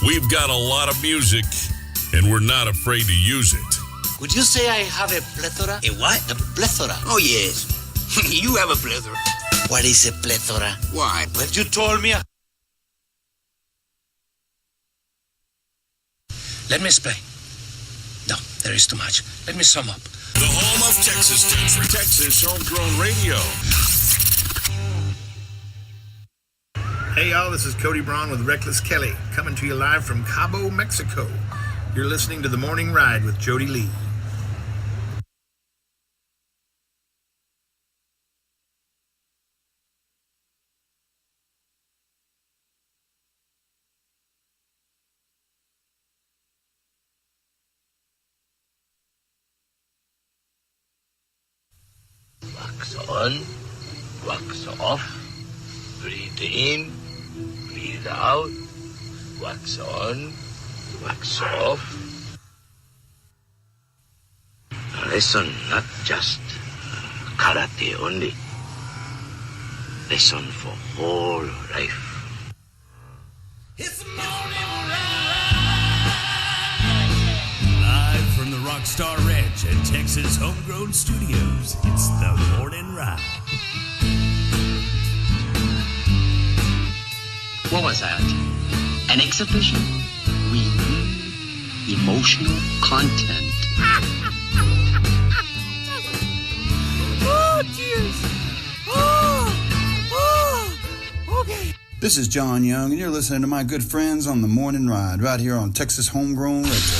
We've got a lot of music, and we're not afraid to use it. Would you say I have a plethora? A what? A plethora. Oh, yes. You have a plethora. What is a plethora? Why? Well, you told me. Let me explain. No, there is too much. Let me sum up. The home of Texas Country, Texas Homegrown Radio. Hey y'all, this is Cody Braun with Reckless Kelly, coming to you live from Cabo, Mexico. You're listening to The Morning Ride with Jody Lee. Wax on, wax off. Breathe in, breathe out. Wax on, wax off. A lesson, not just karate only. Lesson for whole life. It's the morning ride. Live from the Rockstar Ranch at Texas Homegrown Studios, it's the morning ride. What was that? An exhibition? We need emotional content. Oh, jeez. Okay. This is John Young, and you're listening to my good friends on The Morning Ride, right here on Texas Homegrown Radio.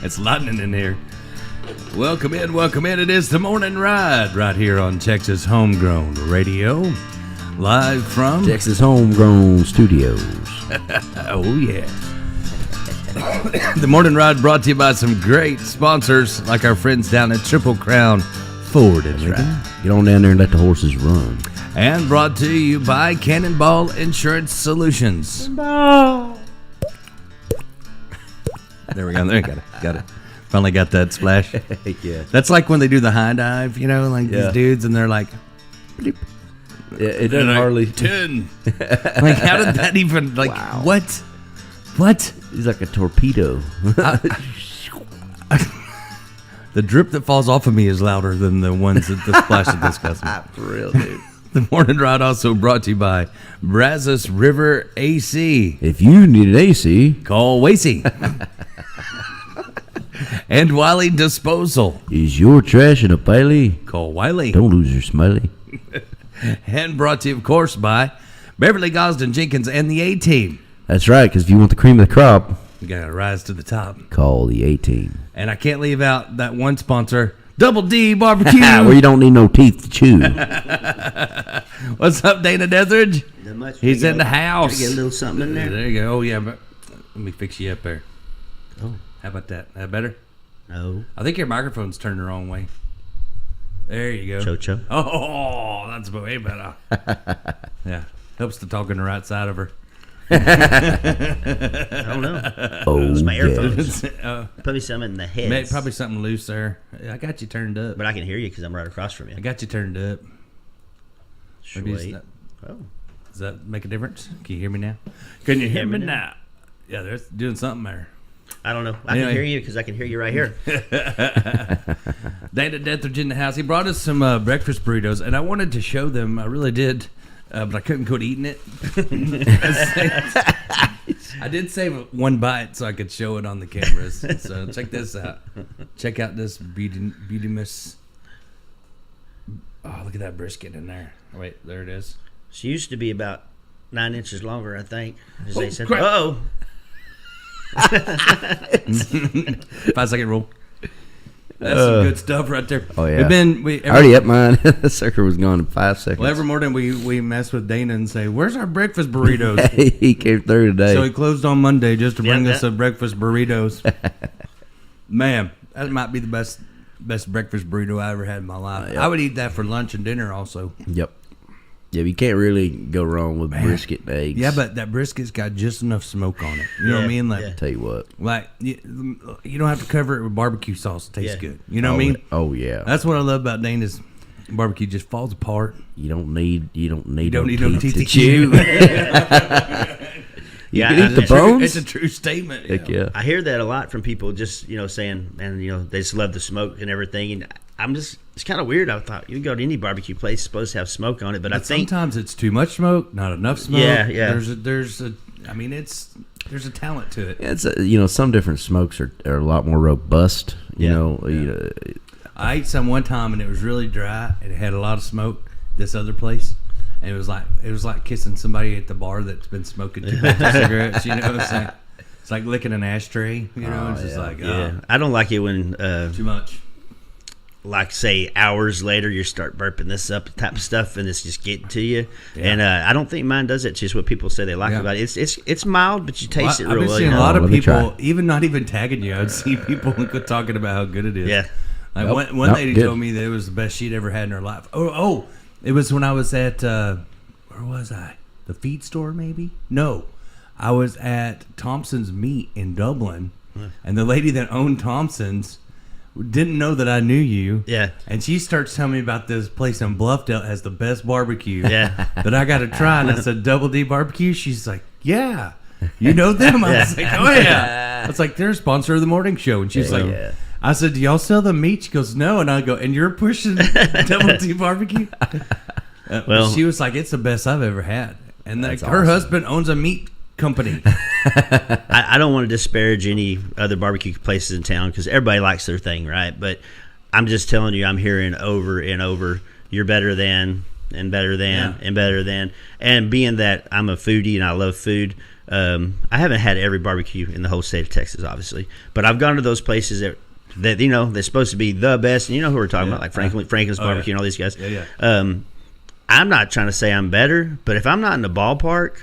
It's lightning in here. Welcome in. It is the morning ride right here on Texas Homegrown Radio, live from Texas Homegrown Studios. Oh yeah. The morning ride brought to you by some great sponsors like our friends down at Triple Crown Ford and Lincoln. Right. Get on down there and let the horses run. And brought to you by Cannonball Insurance Solutions. There we go. There, got it. Finally got that splash. Yeah. That's like when they do the high dive, you know, like these dudes, and they're like, It doesn't hardly. 10. Like, how did that even, like, Wow. What? He's like a torpedo. The drip that falls off of me is louder than the ones that the splash that disgust me. For real, dude. The morning ride also brought to you by Brazos River AC. If you need an AC, Call Wasey. And Wiley Disposal. is your trash in a piley? Call Wiley. Don't lose your smiley. And brought to you, of course, by Beverly Gosden Jenkins and the A-Team. That's right, because if you want the cream of the crop, You gotta rise to the top. call the A-Team. And I can't leave out that one sponsor, Double D Barbecue. Where you don't need no teeth to chew. What's up, Dana Detheridge? Not much. He's in the house. Get a little something in there. There you go. Oh, yeah. But let me fix you up there. Oh. How about that? That better? No. I think your microphone's turned the wrong way. There you go. Cho. Oh, that's way better. Yeah. Helps to talk on the right side of her. I don't know. Oh, It's my yeah. earphones. Probably something in the head. Probably something loose there. I got you turned up. But I can hear you because I'm right across from you. I got you turned up. Maybe it's Sweet. not- Oh. Does that make a difference? Can you hear me now? Can you hear me now? Yeah, they're doing something there. I don't know. I Anyway. can hear you because I can hear you right here. Dana Detheridge in the house. He brought us some breakfast burritos, and I wanted to show them. I really did, but I couldn't quit eating it. I did save one bite so I could show it on the cameras. So check this out. Check out this beauty-miss. Oh, look at that brisket in there. Oh, wait, there it is. She used to be about 9 inches longer, I think. As Oh, they said. crap. Uh-oh. 5-second rule. That's some good stuff right there. Oh, yeah. We I already ate mine. The sucker was gone in 5 seconds. Well, every morning we mess with Dana and say, "Where's our breakfast burritos?" He came through today. So he closed on Monday just to bring Yeah, us some breakfast burritos. Man, that might be the best best breakfast burrito I ever had in my life. Yep. I would eat that for lunch and dinner also. Yep. Yeah, you can't really go wrong with brisket and eggs. Yeah, but that brisket's got just enough smoke on it. You know what I mean? Like, Tell you what. like you don't have to cover it with barbecue sauce. It tastes good. You know what I mean? Oh yeah. That's what I love about Dana's barbecue. Just falls apart. You don't need no teeth teeth to to chew. You Yeah, can eat the it's true. bones. It's a true statement. Heck yeah. I hear that a lot from people, just saying, and they just love the smoke and everything. And it's kind of weird. I thought you can go to any barbecue place, it's supposed to have smoke on it, but I think sometimes it's too much smoke, not enough smoke. Yeah. There's a talent to it. It's some different smokes are a lot more robust. You know, I ate some one time and it was really dry and it had a lot of smoke. This other place, and it was like kissing somebody at the bar that's been smoking too much cigarettes. You know, it's like licking an ashtray. You know, it's just like I don't like it when too much. Like say hours later you start burping this up type of stuff and it's just getting to you. And I don't think mine does it. It's just what people say they like about it. It's mild, but you taste it real well. I've been seeing a lot of people, even not even tagging you. I'd see people talking about how good it is. Yeah. Like one lady told me that it was the best she'd ever had in her life. Oh, it was when I was at where was I? The feed store, maybe? No, I was at Thompson's Meat in Dublin, and the lady that owned Thompson's didn't know that I knew you. Yeah. And she starts telling me about this place in Bluffdale has the best barbecue. Yeah. That I got to try. And I said, Double D Barbecue? She's like, yeah. You know them? I was like, oh, yeah. It's like, they're a sponsor of the morning show. And she's like, I said, do y'all sell the meat? She goes, no. And I go, and you're pushing Double D Barbecue? Well, she was like, it's the best I've ever had. And like, her husband owns a meat company. I don't want to disparage any other barbecue places in town because everybody likes their thing, right? But I'm just telling you, I'm hearing over and over, you're better than, and better than, and better than. And being that I'm a foodie and I love food, I haven't had every barbecue in the whole state of Texas, obviously. But I've gone to those places that they're supposed to be the best. And you know who we're talking about, like Franklin's Barbecue and all these guys. I'm not trying to say I'm better, but if I'm not in the ballpark,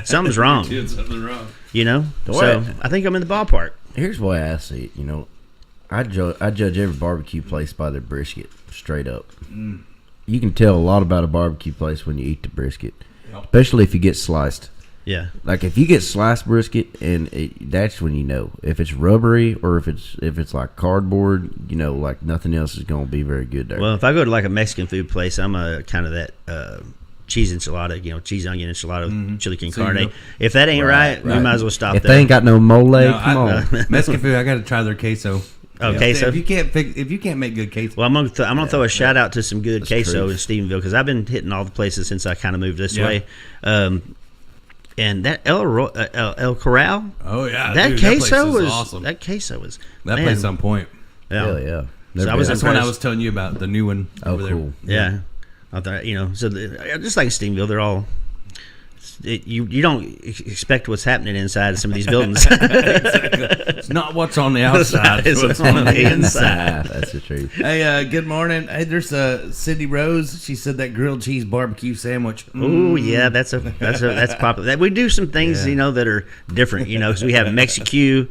something's wrong. Doing something wrong. You know? So I think I'm in the ballpark. Here's the way I see it. I judge every barbecue place by their brisket, straight up. You can tell a lot about a barbecue place when you eat the brisket, especially if you get sliced. Yeah. Like if you get sliced brisket, that's when you know if it's rubbery or if it's like cardboard. Like nothing else is going to be very good there. Well, if I go to like a Mexican food place, I'm a kind of that cheese enchilada, cheese onion enchilada, chili con carne. If that ain't right, we might as well stop if there. they ain't got no mole, come on. Mexican food, I got to try their queso. Oh, queso. If you can't make good queso, well, I'm gonna throw a shout out to some good queso in Stephenville because I've been hitting all the places since I kind of moved this way. And that El Corral. Oh yeah, that queso was awesome. That queso was that place on point. Yeah, hell yeah. So that's when I was telling you about the new one over there. Cool. Yeah. I thought so just like Stephenville, they're all. You don't expect what's happening inside some of these buildings. Exactly. It's not what's on the outside. It's what's on the inside. That's the truth. Hey, good morning. Hey, there's Cindy Rose. She said that grilled cheese barbecue sandwich. Oh yeah, that's popular. We do some things that are different. Because we have Mexicu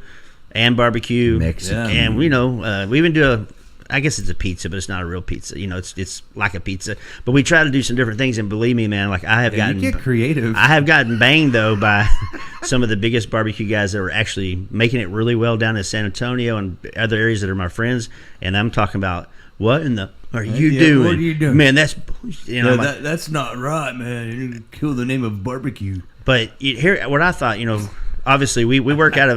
and barbecue, and we even do I guess it's a pizza, but it's not a real pizza. It's like a pizza. But we try to do some different things, and believe me, man, like I have gotten you get creative. I have gotten banged though by some of the biggest barbecue guys that are actually making it really well down in San Antonio and other areas that are my friends. And I'm talking about what in the are you doing? What are you doing, man? That's that's not right, man. You kill the name of barbecue. But here, what I thought, obviously we work out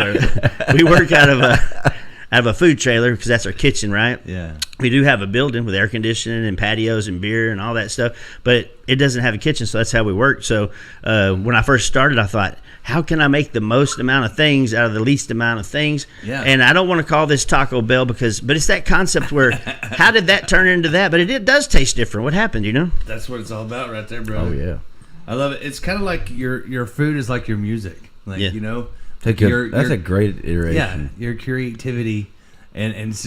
of a food trailer because that's our kitchen, right? Yeah. We do have a building with air conditioning and patios and beer and all that stuff, but it doesn't have a kitchen, so that's how we work. So when I first started, I thought, how can I make the most amount of things out of the least amount of things? Yeah. And I don't want to call this Taco Bell but it's that concept where how did that turn into that? But it does taste different. What happened, That's what it's all about right there, bro. Oh, yeah. I love it. It's kind of like your food is like your music. Like, That's a great iteration. Yeah, your creativity And it's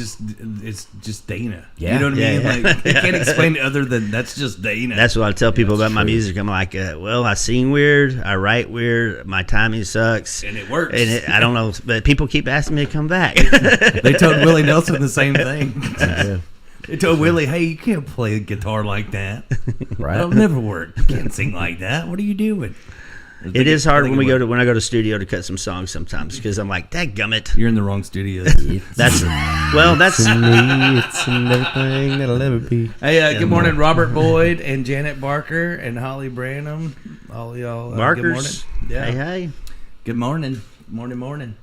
just Dana. Yeah. You know what I mean? Yeah. Like, I can't explain it other than that's just Dana. That's what I tell people that's about my true. music. I'm like, well, I sing weird, I write weird, my timing sucks, And it works. And I don't know, but people keep asking me to come back. They told Willie Nelson the same thing. Yeah. They told Willie, hey, you can't play a guitar like that. Right. That'll never work. You can't sing like that. What are you doing? It is hard when I go to studio to cut some songs sometimes because I'm like, dadgummit. You're in the wrong studio. That's To me, it's everything that'll ever be. Hey, good morning, Robert Boyd and Janet Barker and Holly Branham. All y'all. Markers. Good morning. Yeah. Hey. Good morning. Morning.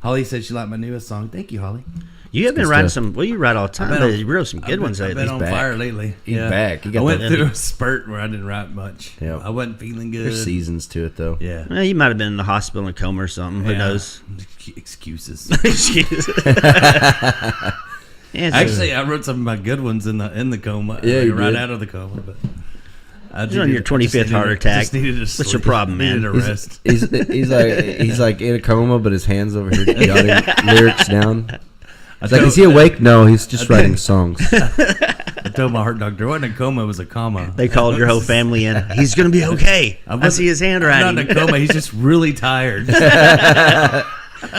Holly said she liked my newest song. Thank you, Holly. You have been good writing stuff. some. Well, you write all the time. been But on- you wrote some good ones I've lately. been on back. fire lately. He's back. He I got went that- through a spurt where I didn't write much. Yeah. I wasn't feeling good. There's seasons to it, though. Yeah. Well, you might have been in the hospital in a coma or something. Who Yeah. knows? Excuses. Excuse. Yeah, it's- Actually, I wrote some of my good ones in the coma. Yeah, you right did. out of the coma. But I You're on your 25th heart attack. Just needed to What's your sleep. problem, man? Needed a rest. He's like in a coma, but his hands over here jotting lyrics down. I It's like, told- is he awake? No, he's just writing songs. I told my heart doctor, it wasn't a coma, it was a comma. They called your whole family in. He's going to be okay. I see his I'm handwriting. not in a coma. He's just really tired.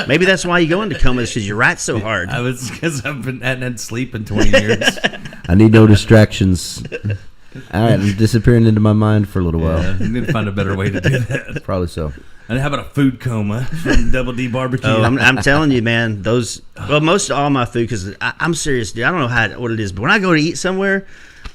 Maybe that's why you go into comas because you write so hard. I was because hadn't had sleep in 20 years. I need no distractions. All right, I'm disappearing into my mind for a little while. I need to find a better way to do that. Probably so. And how about a food coma from Double D Barbecue? Oh, I'm telling you, man. Those most all my food because I'm serious, dude. I don't know what it is, but when I go to eat somewhere,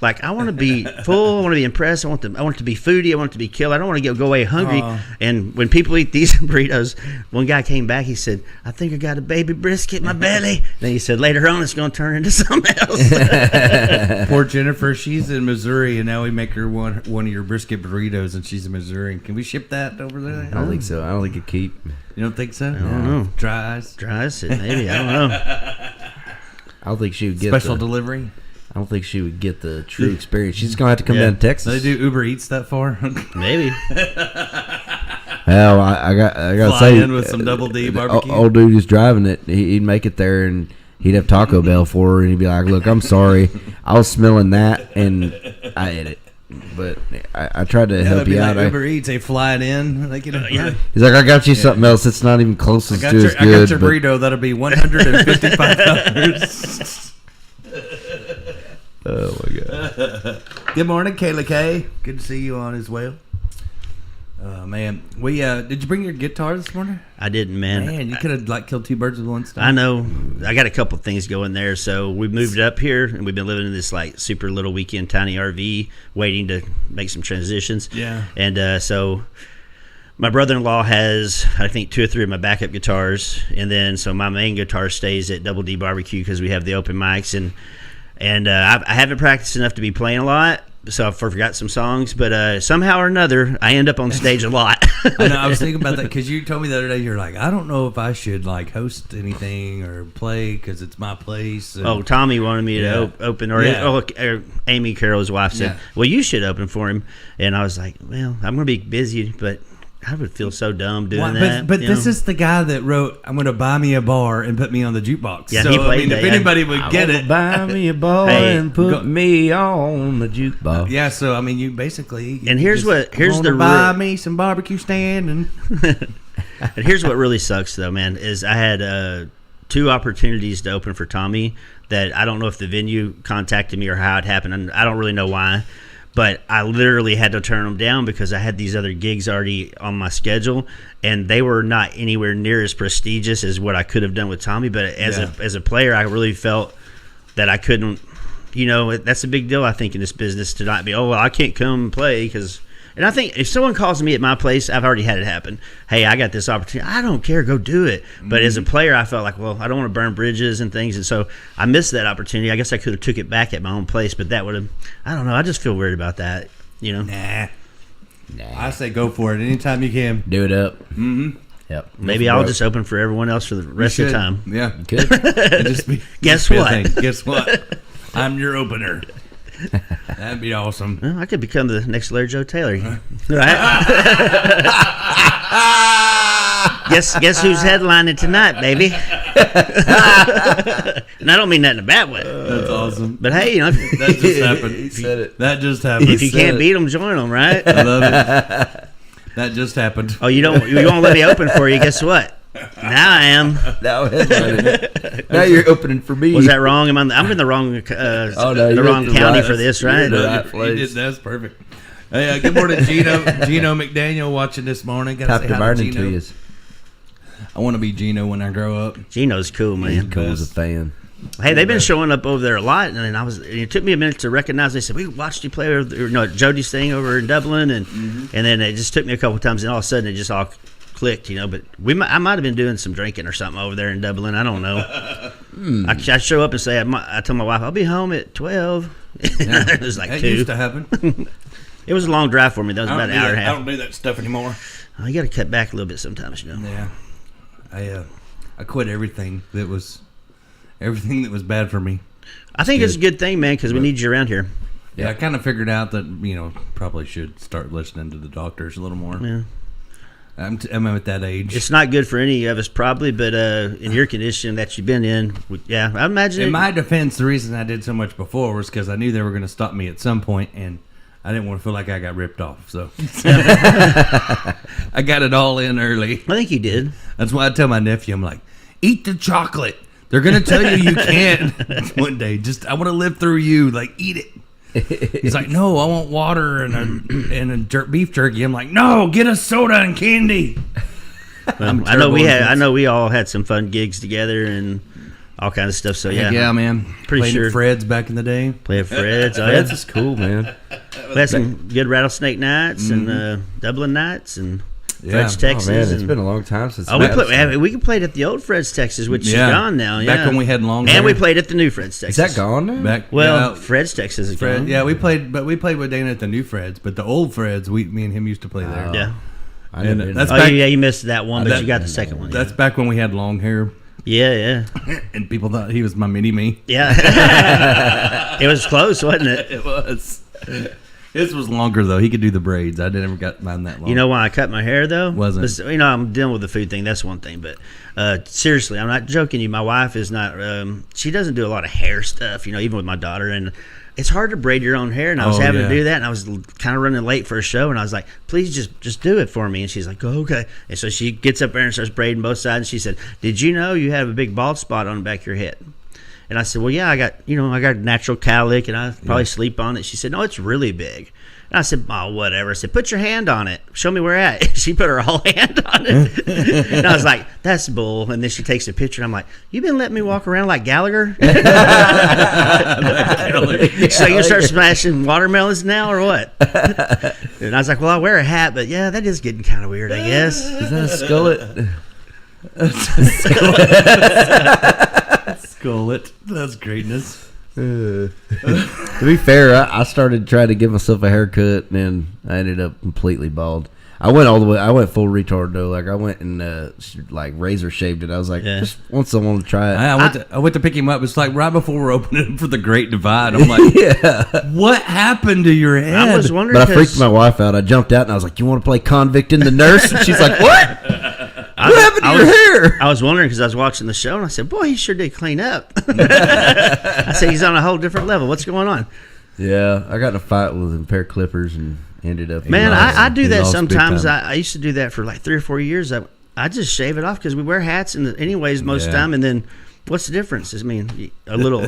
like I want to be full, I want to be impressed. I want it to be foodie. I want it to be killer. I don't want to go away hungry. And when people eat these burritos, one guy came back. He said, "I think I got a baby brisket in my belly." Then he said, "Later on, it's going to turn into something else." Poor Jennifer, she's in Missouri, and now we make her one of your brisket burritos, and she's in Missouri. Can we ship that over there? I don't think so. I don't think it keep. You don't think so? I don't know. Dry eyes. Tries it, maybe. I don't know. I don't think she would get Special the, delivery. I don't think she would get the true experience. She's gonna have to come down to Texas. Do they do Uber Eats that far? Maybe. Well, I got Fly say in with some Double D the barbecue. Old dude who's driving it, he'd make it there and he'd have Taco Bell for her, and he'd be like, "Look, I'm sorry, I was smelling that and I ate it." But I tried to help That'd be you like out. Uber Eats, they fly it in. They get Yeah. He's like, "I got you something else that's not even close as I to as got good." your but- burrito. That'll be $155. Oh my god! Good morning, Kayla K. Good to see you on as well. Man, we did you bring your guitar this morning? I didn't, man. Man, you could have killed two birds with one stone. I know. I got a couple things going there. So we moved up here, and we've been living in this super little weekend tiny RV, waiting to make some transitions. Yeah. And so my brother-in-law has, I think, 2 or 3 of my backup guitars, and then so my main guitar stays at Double D Barbecue because we have the open mics, and I haven't practiced enough to be playing a lot. So I forgot some songs, but somehow or another, I end up on stage a lot. I know. I was thinking about that because you told me the other day you're like, I don't know if I should host anything or play because it's my place. And, Oh, Tommy wanted me to open, or Amy Carroll's wife said, Yeah. "Well, you should open for him." And I was like, "Well, I'm going to be busy, but I would feel so dumb doing Why- that." But you this know? is the guy that wrote, "I'm going to buy me a bar and put me on the jukebox." Yeah, so he played that, if yeah. anybody would get it, Buy me a bar Hey, and put go- me on the jukebox. yeah. So you basically. And here's just here's wanna the buy real- me some barbecue stand and. And here's what really sucks, though, man, is I had 2 opportunities to open for Tommy that I don't know if the venue contacted me or how it happened, and I don't really know why. But I literally had to turn them down because I had these other gigs already on my schedule, and they were not anywhere near as prestigious as what I could have done with Tommy. But as a player, I really felt that I couldn't. You know, that's a big deal, I think, in this business to not be, oh, well, I can't come and play because. And I think if someone calls me at my place, I've already had it happen. Hey, I got this opportunity. I don't care. Go do it. But as a player, I felt like, well, I don't want to burn bridges and things. And so I missed that opportunity. I guess I could have took it back at my own place, but that would have, I don't know. I just feel weird about that, you know. Nah. I say go for it anytime you can. Do it up. Mm-hmm. Yep. Maybe I'll just open for everyone else for the rest of the time. Yeah. Good. Just be, Guess just be a what? thing. Guess what? I'm your opener. That'd be awesome. Well, I could become the next Larry Joe Taylor. Right? Guess who's headlining tonight, baby? And I don't mean that in a bad way. That's awesome. But hey, That just happened. He said it. That just happened. if you can't beat them, join them, right? I love it. That just happened. Oh, you won't let me open for you. Guess what? Now I am. Now headlining. Now you're opening for me. Was that wrong? I'm in the wrong no, the you're wrong at the county right- for this, you're right? in the right You place. did- that's perfect. Hey, good morning, Gino McDaniel watching this morning. Gotta Top say to hi burning Gino. to you. I want to be Gino when I grow up. Gino's cool, man. Cool as a fan. Hey, they've been showing up over there a lot, and it took me a minute to recognize. They said we watched you play Jody's thing over in Dublin, and then it just took me a couple of times, and all of a sudden it just all clicked, But I might have been doing some drinking or something over there in Dublin. I don't know. I show up and say I tell my wife I'll be home at 12. It was like That 2. used to happen. It was a long drive for me. That was about an hour and a I half. don't do that stuff anymore. Oh, you got to cut back a little bit sometimes, Yeah, I quit everything that was bad for me. I think it's a good thing, man, because we need you around here. Yeah, I kind of figured out that probably should start listening to the doctors a little more. Yeah. I'm at that age. It's not good for any of us, probably, but in your condition that you've been in, I imagine. In my defense, the reason I did so much before was because I knew they were going to stop me at some point, and I didn't want to feel like I got ripped off. So I got it all in early. I think you did. That's why I tell my nephew, I'm like, eat the chocolate. They're going to tell you can't one day. I want to live through you. Like, eat it. He's like, no, I want water and a beef jerky. I'm like, no, get a soda and candy. Well, I know we all had some fun gigs together and all kinds of stuff. So Yeah, man. Pretty Played sure. at Fred's back in the day. Play at Fred's. Fred's is cool, man. We had some good rattlesnake nights and Dublin nights and Fred's, Oh, Texas. man, it's and, been a long time since. we played at the old Fred's, Texas, which is gone now. Back when we had long hair. And we played at the new Fred's, Texas. Is that gone now? Well, Fred's, Texas is Fred, gone. yeah, we played with Dana at the new Fred's, but the old Fred's, me and him used to play there. Yeah. I never did that's that. back- you missed that one, but you got the second one. That's back when we had long hair, Yeah. and people thought he was my mini-me. Yeah. It was close, wasn't it? It was. His was longer, though. He could do the braids. I never got mine that long. You know why I cut my hair, though? Wasn't. I'm dealing with the food thing. That's one thing. But seriously, I'm not joking you. My wife is not, she doesn't do a lot of hair stuff, even with my daughter. And it's hard to braid your own hair. And I was having to do that. And I was kind of running late for a show. And I was like, please just do it for me. And she's like, oh, okay. And so she gets up there and starts braiding both sides. And she said, did you know you have a big bald spot on the back of your head? And I said, well, yeah, I got natural cowlick, and I probably sleep on it. She said, no, it's really big. And I said, oh, whatever. I said, put your hand on it. Show me where at. She put her whole hand on it. And I was like, that's bull. And then she takes a picture, and I'm like, you been letting me walk around like Gallagher? So you gonna start smashing watermelons now or what? And I was like, well, I wear a hat, but yeah, that is getting kind of weird, I guess. Is that a skullet? Skullet. That's greatness. To be fair, I started trying to give myself a haircut, and then I ended up completely bald. I went all the way. I went full retard though. Like I went and razor shaved it. I was like, just want someone to try it. I went to pick him up. It's like right before we're opening for the Great Divide. I'm like, what happened to your head? I was wondering, but I freaked my wife out. I jumped out and I was like, you want to play convict and the nurse? And she's like, what? What happened to your hair? I was wondering because I was watching the show and I said, boy, he sure did clean up. I said, he's on a whole different level. What's going on? Yeah, I got in a fight with a pair of clippers and ended up. Man, I do that sometimes. I used to do that for like 3 or 4 years. I just shave it off because we wear hats anyways most of the time. And then what's the difference? I mean, a little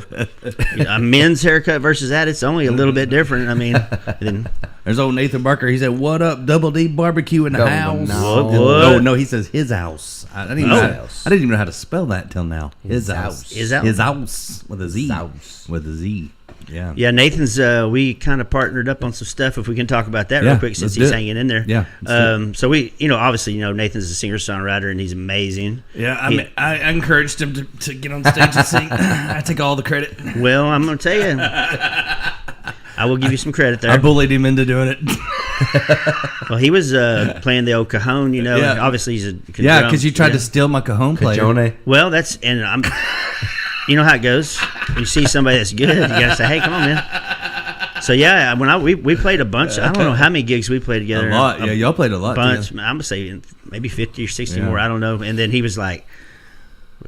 a men's haircut versus that, it's only a little bit different. I mean, then there's old Nathan Barker. He said, what up, Double D barbecue in the house? What? No, he says his house. I didn't even know how to spell that till now. His house. His house. His house with a Z. With a Z. Yeah. Yeah, Nathan's. We kind of partnered up on some stuff. If we can talk about that real quick, since he's hanging in there. Yeah. So we, obviously, Nathan's a singer songwriter and he's amazing. Yeah. I encouraged him to get on stage and sing. I take all the credit. Well, I'm gonna tell you, I will give you some credit there. I bullied him into doing it. Well, he was playing the old cajon, and obviously he's a because you tried to steal my cajon player. Cajone. Well, I'm. You know how it goes. You see somebody that's good, you gotta say, "Hey, come on, man." So when we played a bunch. I don't know how many gigs we played together. A lot. Yeah, y'all played a lot. Bunch. I'm gonna say maybe 50 or 60 more. I don't know. And then he was like,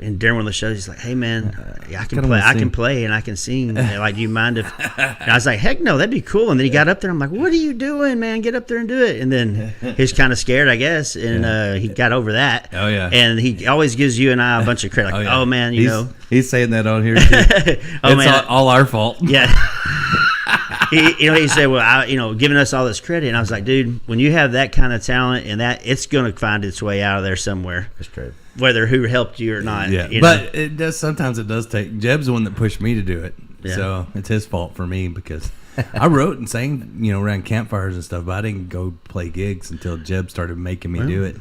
and during one of the shows, he's like, "Hey man, I can play. I can play and I can sing. Like, do you mind if?" And I was like, "Heck no, that'd be cool." And then he got up there. I'm like, "What are you doing, man? Get up there and do it." And then he was kind of scared, I guess, and he got over that. Oh yeah. And he always gives you and I a bunch of credit. Like, "Oh man, you know." He's saying that on here too. It's all our fault. Yeah. He said, "Well, giving us all this credit," and I was like, "Dude, when you have that kind of talent and that, it's going to find its way out of there somewhere." That's true. Whether who helped you or not. Yeah, but it does. Sometimes it does take. Jeb's the one that pushed me to do it, so it's his fault for me because I wrote and sang, around campfires and stuff. But I didn't go play gigs until Jeb started making me do it.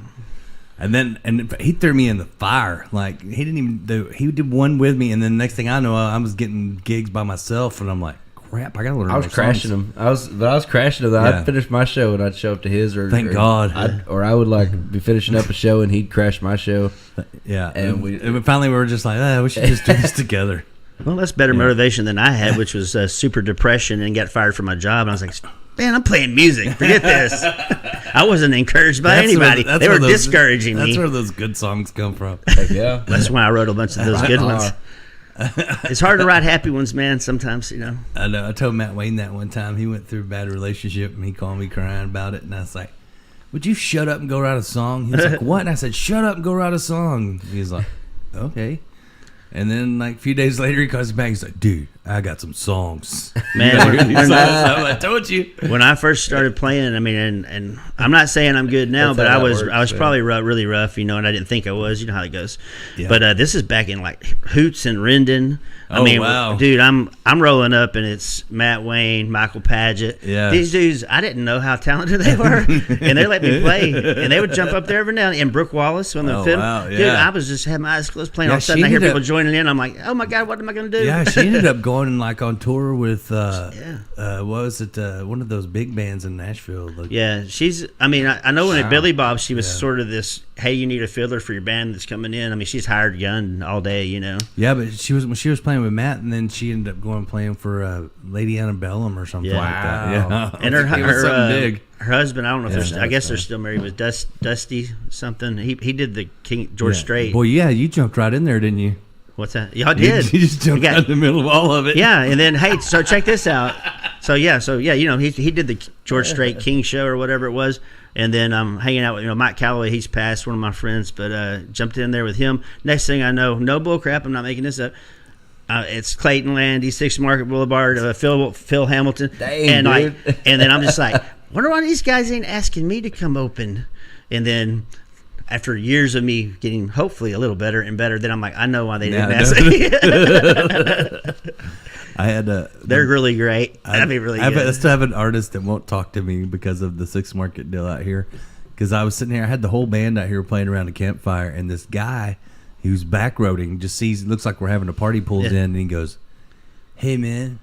And he threw me in the fire. Like he didn't even do. He did one with me, and then next thing I know, I was getting gigs by myself, and I'm like, crap, I gotta learn. I was crashing them. I was crashing them. I'd finish my show and I'd show up to his, or thank God, I would like be finishing up a show and he'd crash my show. Yeah, and finally we were just like, we should just do this together. Well, that's better motivation than I had, which was super depression and got fired from my job. And I was like, man, I'm playing music. Forget this. I wasn't encouraged by anybody. They were discouraging me. That's where those good songs come from. Yeah, that's why I wrote a bunch of those good ones. It's hard to write happy ones, man, sometimes, I know. I told Matt Wayne that one time. He went through a bad relationship, and he called me crying about it. And I was like, would you shut up and go write a song? He was like, what? And I said, shut up and go write a song. He was like, okay. And then, like, a few days later, he calls me back. He's like, dude, I got some songs. Man, I told you. When I first started playing, I mean, and I'm not saying I'm good now, but I was probably really rough, and I didn't think I was. You know how it goes. Yeah. But this is back in, like, Hoots and Rendon. Wow. Dude, I'm rolling up, and it's Matt Wayne, Michael Paget. Yeah. These dudes, I didn't know how talented they were, and they let me play. And they would jump up there every now and then. And Brooke Wallace on the film. Wow, yeah. Dude, I was just had my eyes closed playing. All of a sudden, I hear people joining in. I'm like, oh, my God, what am I going to do? Yeah, she ended up going, like, on tour with, what was it, one of those big bands in Nashville. Yeah, I know when at Billy Bob, she was sort of this, hey, you need a fiddler for your band that's coming in. I mean, she's hired gun all day, Yeah, but she was playing with Matt, and then she ended up going and playing for Lady Antebellum or something like that. Yeah, and her husband, I don't know if I guess they're still married, was Dusty something. He did the George Strait. Boy, yeah, you jumped right in there, didn't you? What's that? Yeah, I did. You just jumped out in the middle of all of it. Yeah, and then hey, so check this out. So yeah, he did the George Strait King show or whatever it was, and then I'm hanging out with Mike Calloway. He's passed, one of my friends, but jumped in there with him. Next thing I know, no bull crap. I'm not making this up. It's Clayton Land, East 6 Market Boulevard, Phil Hamilton, and then I'm just like, wonder why these guys ain't asking me to come open, and then. After years of me getting hopefully a little better and better, then I'm like, I know why they didn't ask me. I had they're really great. That'd be really good. I still have an artist that won't talk to me because of the 6 Market deal out here. Because I was sitting here, I had the whole band out here playing around a campfire, and this guy who's backroading just sees, looks like we're having a party, pulls in, and he goes, hey man,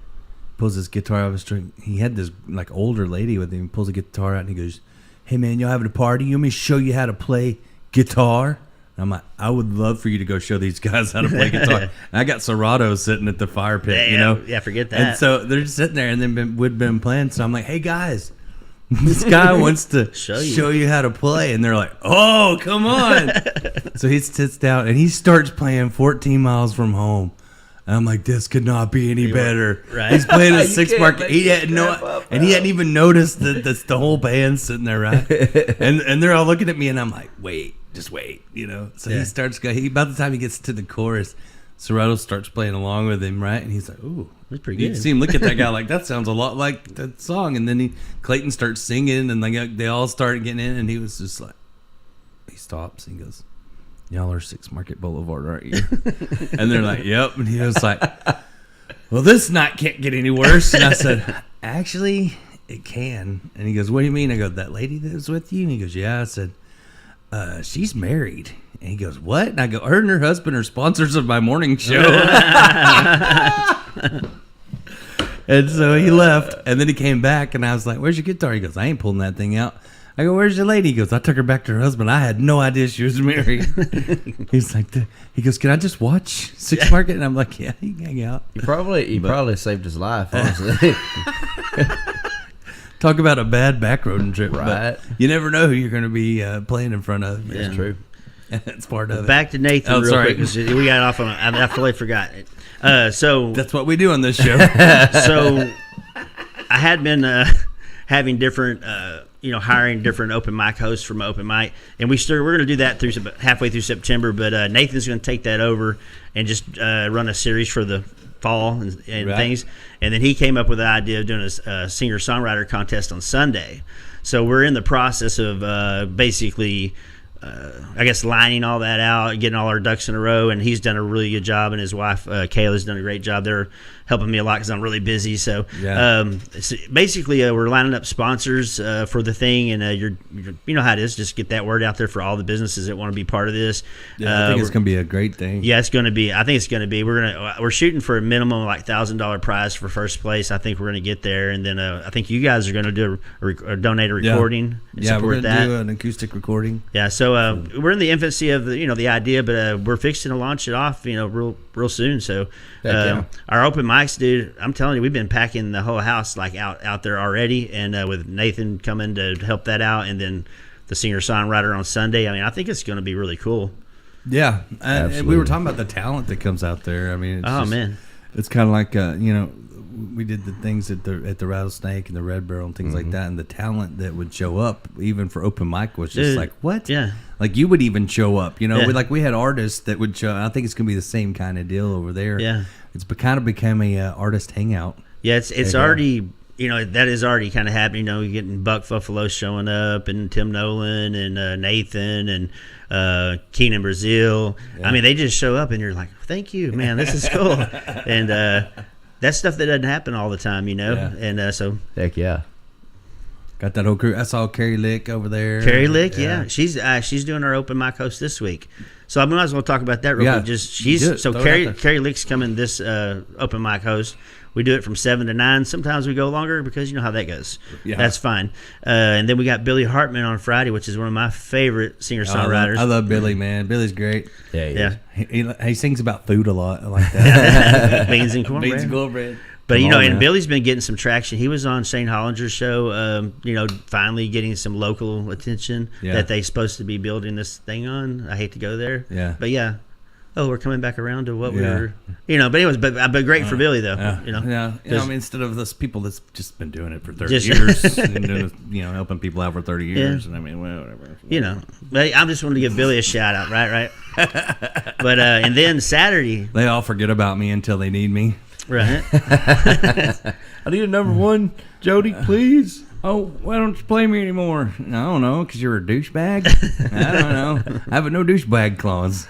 pulls his guitar out of his string. He had this like older lady with him, pulls a guitar out, and he goes, hey man, y'all having a party? You want me to show you how to play guitar? I'm like, I would love for you to go show these guys how to play guitar. And I got Serato sitting at the fire pit, Yeah, forget that. And so they're just sitting there, and then we'd been playing. So I'm like, hey guys, this guy wants to show you how to play. And they're like, oh, come on. So he sits down, and he starts playing 14 Miles from Home. And I'm like, this could not be any better. Right. He's playing a 6 Market. He hadn't even noticed that that's the whole band sitting there, right? and they're all looking at me, and I'm like, wait, just wait, So he starts going. By the time he gets to the chorus, Serato starts playing along with him, right? And he's like, ooh, that's pretty good. You see him look at that guy like, that sounds a lot like that song. And then Clayton starts singing, and they all started getting in, and he was just like, he stops and he goes, y'all are 6 Market Boulevard, aren't you? And they're like, yep. And he was like, well, this night can't get any worse. And I said, actually, it can. And he goes, what do you mean? I go, that lady that was with you? And he goes, yeah. I said, she's married. And he goes, what? And I go, her and her husband are sponsors of my morning show. And so he left, and then he came back, and I was like, where's your guitar? He goes, I ain't pulling that thing out. I go, where's your lady? He goes, I took her back to her husband. I had no idea she was married. He's like, he goes, can I just watch 6 Market? And I'm like, yeah, you can hang out. He probably saved his life, honestly. Talk about a bad backroad trip, Right. But you never know who you're going to be playing in front of. That's true. That's part of it. Back to Nathan real quick, 'cause we got off on. I fully forgot it. So that's what we do on this show. So I had been having different, hiring different open mic hosts from open mic, and we're going to do that through halfway through September. But Nathan's going to take that over and just run a series for the fall and Right. things. And then he came up with the idea of doing a singer-songwriter contest on Sunday. So we're in the process of basically, I guess, lining all that out, getting all our ducks in a row. And he's done a really good job, and his wife, Kayla's done a great job. They're helping me a lot because I'm really busy. So, so basically, we're lining up sponsors for the thing, and you know how it is. Just get that word out there for all the businesses that want to be part of this. Yeah, I think it's going to be a great thing. Yeah, it's going to be. I think it's going to be. We're shooting for a minimum of like $1,000 prize for first place. I think we're going to get there, and then I think you guys are going to do a donate a recording. And Yeah, support we're going that. to do an acoustic recording. Yeah, so we're in the infancy of the idea, but we're fixing to launch it off, real soon. So our open mics, dude, I'm telling you, we've been packing the whole house like out there already, and with Nathan coming to help that out, and then the singer-songwriter on Sunday. I mean, I think it's going to be really cool. Yeah, and we were talking about the talent that comes out there. I mean, man, it's kind of like we did the things at the Rattlesnake and the Red Barrel and things like that, and the talent that would show up even for open mic was just like, what? Yeah, like you would even show up. Yeah. We had artists that would show. I think it's gonna be the same kind of deal over there. Yeah, it's kind of become a artist hangout. Yeah, it's already. That is already kind of happening. You're getting Buck Buffalo showing up, and Tim Nolan, and Nathan, and Keenan Brazil. Yeah. I mean, they just show up, and you're like, thank you, man, this is cool. And that's stuff that doesn't happen all the time, Yeah. And so Heck yeah. Got that whole crew. I saw Carrie Lick over there. Carrie Lick, yeah. She's doing our open mic host this week. So I might as well talk about that real quick. Carrie Lick's coming this open mic host. We do it from 7 to 9. Sometimes we go longer because you know how that goes. Yeah. That's fine. And then we got Billy Hartman on Friday, which is one of my favorite singer-songwriters. I love Billy, man. Billy's great. Yeah. He sings about food a lot. I like that. Beans and cornbread. Beans and cornbread. But, and Billy's been getting some traction. He was on Shane Hollinger's show, finally getting some local attention that they're supposed to be building this thing on. I hate to go there. Yeah. But, yeah. Oh, we're coming back around to what we were, but anyways, but great for Billy though, Yeah. Instead of those people that's just been doing it for 30 years and doing, helping people out for 30 years, and I mean, whatever. But I just wanted to give Billy a shout out, right. But and then Saturday, they all forget about me until they need me. Right. I need a number one, Jody, please. Oh, why don't you play me anymore? I don't know, because you're a douchebag. I don't know. I have a no douchebag clause.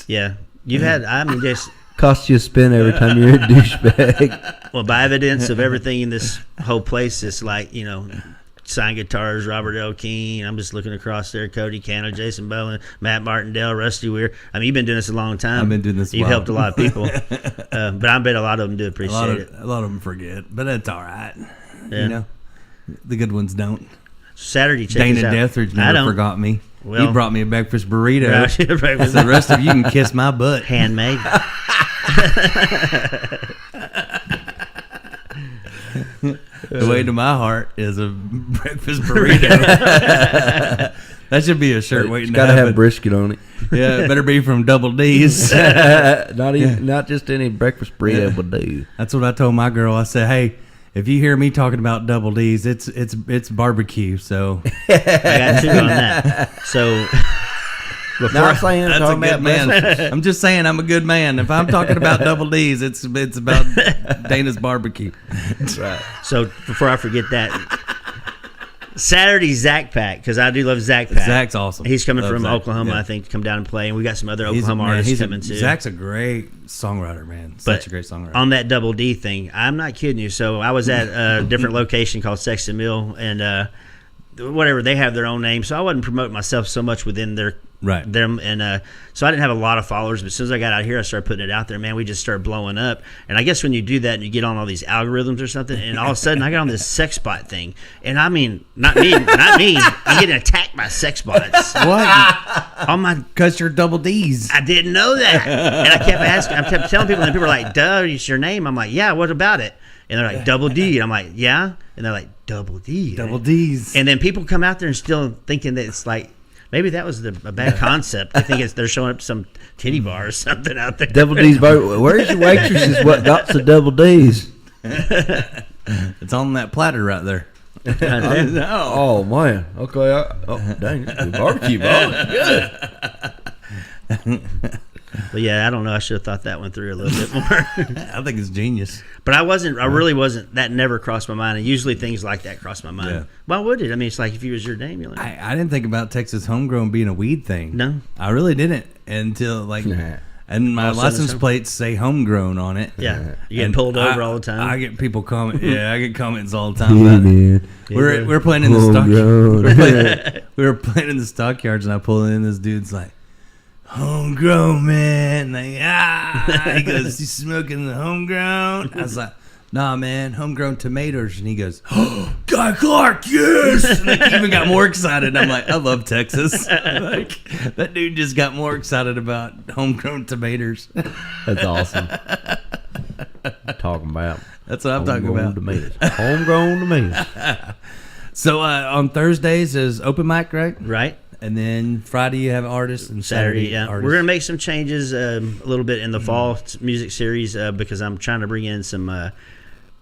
Yeah. You've had, just... Costs you a spin every time you're a douchebag. Well, by evidence of everything in this whole place, it's like, signed guitars, Robert L. King. I'm just looking across there, Cody Cannon, Jason Bowen, Matt Martindale, Rusty Weir. I mean, you've been doing this a long time. I've been doing this a You've while. helped a lot of people. But I bet a lot of them do appreciate it. A lot of them forget, but that's all right. Yeah. The good ones don't. Saturday, check Dana this out. Deathridge never forgot me. Well, he brought me a breakfast burrito. Right. The rest of you can kiss my butt. Handmade. The way to my heart is a breakfast burrito. That should be a shirt waiting to gotta happen. have brisket on it. Yeah, it better be from Double D's. Not just any breakfast burrito will do. That's what I told my girl. I said, hey, if you hear me talking about Double D's, it's barbecue. So I got you on that. So Not saying that's a good man. I'm just saying I'm a good man. If I'm talking about Double D's, it's about Dana's barbecue. Right. So before I forget that, Saturday Zach Pack, because I do love Zach Pack. Zach's awesome. He's coming Love from Zach. Oklahoma, Yeah. I think, to come down and play, and we got some other Oklahoma artists coming too. Zach's a great songwriter, man. Such a great songwriter. On that Double D thing, I'm not kidding you. So I was at a different location called Sexton Mill, and whatever, they have their own name, so I wasn't promoting myself so much within them, and so I didn't have a lot of followers. But as soon as I got out here, I started putting it out there. Man, we just started blowing up. And I guess when you do that and you get on all these algorithms or something, and all of a sudden I got on this sex bot thing, and I mean, not me, I'm getting attacked by sex bots. What? On my, because you're Double D's. I didn't know that, and I kept asking. I kept telling people, and people were like, "Duh, it's your name." I'm like, "Yeah, what about it?" And they're like, Double D. And I'm like, yeah. And they're like, Double D. Double D's. And then people come out there and still thinking that it's like, maybe that was a bad concept. I think they're showing up some titty bar or something out there. Double D's. Where's your waitresses? What got the Double D's? It's on that platter right there. Oh man. Okay. Dang, it's good barbecue, bro. Good. But yeah, I don't know. I should have thought that one through a little bit more. I think it's genius. But I really wasn't. That never crossed my mind. And usually things like that cross my mind. Yeah. Why would it? I mean, it's like if you was your name, you're like, I didn't think about Texas Homegrown being a weed thing. No. I really didn't until like, and my All of a sudden license it's plates say homegrown on it. yeah, you get And pulled over all the time. I get people comment. Yeah, I get comments all the time about it. We're playing in the stock. We were playing in the stockyards, and I pull in. This dude's like, "Homegrown, man!" Like, he goes, "You smoking the homegrown?" I was like, "Nah, man, homegrown tomatoes." And he goes, "Oh, Guy Clark, yes!" And like, he even got more excited. I'm like, I love Texas. Like, that dude just got more excited about homegrown tomatoes. That's awesome. Talking about. That's what I'm talking about. Tomatoes. Homegrown tomatoes. So on Thursdays is open mic, right? Right. And then Friday you have artists, and Saturday, yeah. artists. We're gonna make some changes a little bit in the fall music series because I'm trying to bring in some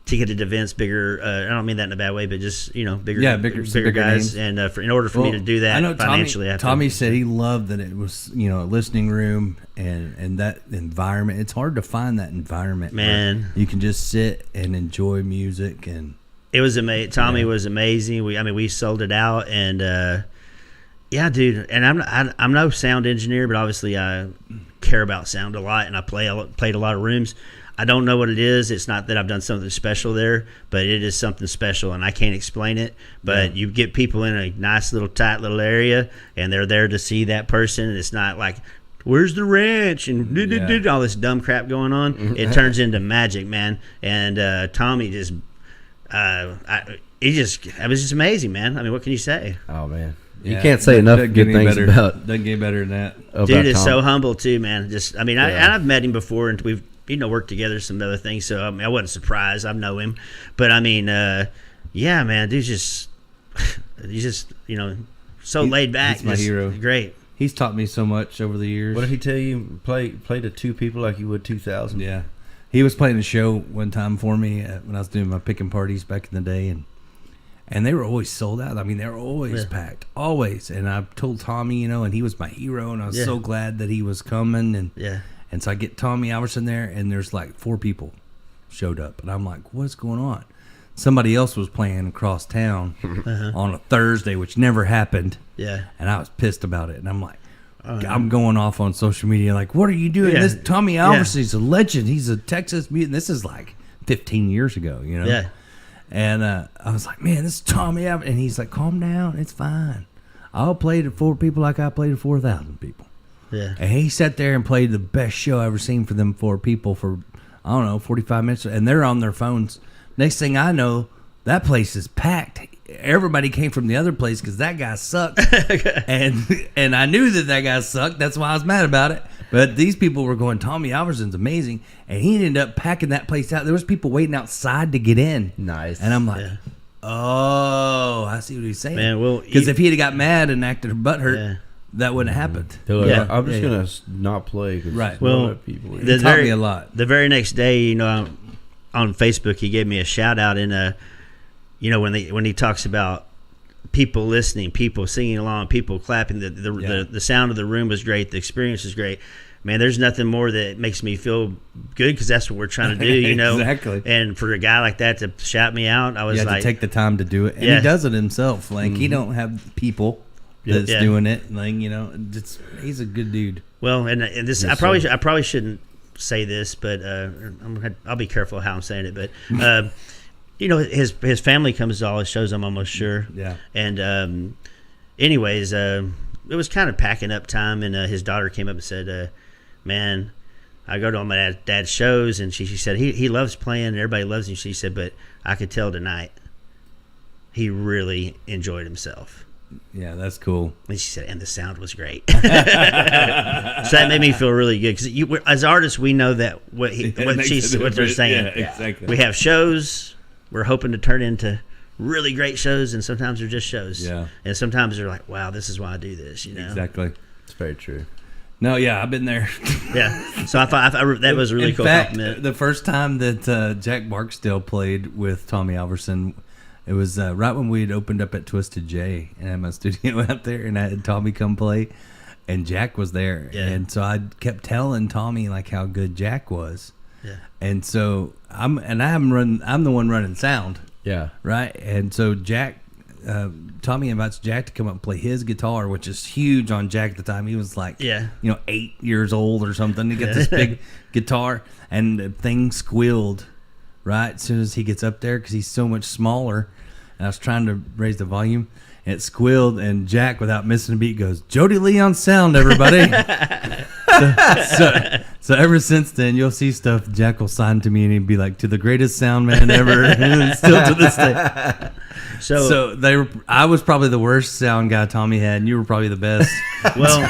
ticketed events, bigger. I don't mean that in a bad way, but just bigger guys. Names. And in order for me to do that, I know financially, I have Tommy said he loved that it was a listening room and that environment. It's hard to find that environment, man. You can just sit and enjoy music, and it was amazing. Tommy was amazing. We sold it out, and yeah, dude. And I'm no sound engineer, but obviously I care about sound a lot, and I played a lot of rooms. I don't know what it is. It's not that I've done something special there, but it is something special, and I can't explain it. But you get people in a nice little tight little area, and they're there to see that person. And it's not like, where's the ranch and all this dumb crap going on. It turns into magic, man. And Tommy just, it was just amazing, man. I mean, what can you say? Oh man. You can't say enough good things about. Doesn't get better than that. Dude is so humble too, man. I've met him before, and we've worked together some other things. So I wasn't surprised. I know him, but yeah, man, dude's just he's so laid back. He's my hero. Great. He's taught me so much over the years. What did he tell you? Play to two people like you would 2,000. Yeah, he was playing a show one time for me when I was doing my picking parties back in the day, and they were always sold out. I mean, they were always packed, always. And I told Tommy, and he was my hero, and I was so glad that he was coming. And so I get Tommy Alverson there, and there's like 4 people showed up. And I'm like, what's going on? Somebody else was playing across town on a Thursday, which never happened. Yeah. And I was pissed about it. And I'm like, I'm going off on social media like, what are you doing? This Tommy Alverson's a legend. He's a Texas mutant. This is like 15 years ago, Yeah. And I was like, man, this is Tommy Alverson. And he's like, calm down. It's fine. I'll play to 4 people like I played to 4,000 people. Yeah. And he sat there and played the best show I've ever seen for them 4 people for, 45 minutes. And they're on their phones. Next thing I know, that place is packed. Everybody came from the other place because that guy sucked. and I knew that guy sucked. That's why I was mad about it. But these people were going, Tommy Alverson's amazing. And he ended up packing that place out. There was people waiting outside to get in. Nice. And I'm like, oh, I see what he's saying. Man, well, because if he had got mad and acted butthurt, that wouldn't have happened. I'm just going to not play. Right. Well, people he taught me a lot. The very next day, on Facebook, he gave me a shout out in when he talks about people listening, people singing along, people clapping, the sound of the room was great, the experience was great. Man, there's nothing more that makes me feel good because that's what we're trying to do, Exactly. And for a guy like that to shout me out, I was like, to take the time to do it, and he does it himself. Like he don't have people that's doing it. Like he's a good dude. Well, and this I probably shouldn't say this, but I'll be careful how I'm saying it. But his family comes to all his shows, I'm almost sure. Yeah. And anyways, it was kind of packing up time, and his daughter came up and said, "Man, I go to all my dad's shows," and she said he loves playing, and everybody loves him. She said, but I could tell tonight he really enjoyed himself. Yeah, that's cool. And she said, and the sound was great. So that made me feel really good because as artists, we know that what they're saying. Yeah, exactly. We have shows. We're hoping to turn into really great shows, and sometimes they're just shows. Yeah. And sometimes they're like, wow, this is why I do this. You know. Exactly. It's very true. No, yeah, I've been there. Yeah. So I thought that was a really cool compliment. The first time that Jack Barksdale played with Tommy Alverson, it was right when we had opened up at Twisted J, and I had my studio out there, and I had Tommy come play, and Jack was there. Yeah. And so I kept telling Tommy like how good Jack was. Yeah. And so I'm the one running sound. Yeah. Right. And so Tommy invites Jack to come up and play his guitar, which is huge on Jack at the time. He was like, 8 years old or something. He got this big guitar, and the thing squealed right as soon as he gets up there because he's so much smaller. And I was trying to raise the volume, and it squealed, and Jack, without missing a beat, goes, "Jody Lee on sound, everybody." so ever since then, you'll see stuff Jack will sign to me, and he'd be like, "To the greatest sound man ever," and still to this day. So I was probably the worst sound guy Tommy had, and you were probably the best. Well,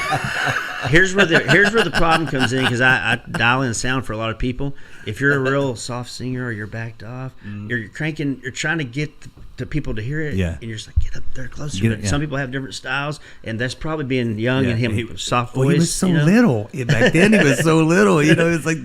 here's where the problem comes in because I dial in sound for a lot of people. If you're a real soft singer or you're backed off, you're cranking, you're trying to get to people to hear it, and you're just like, get up there closer. Some people have different styles, and that's probably being young and him soft voice. He was so little back then. He was so little. It's like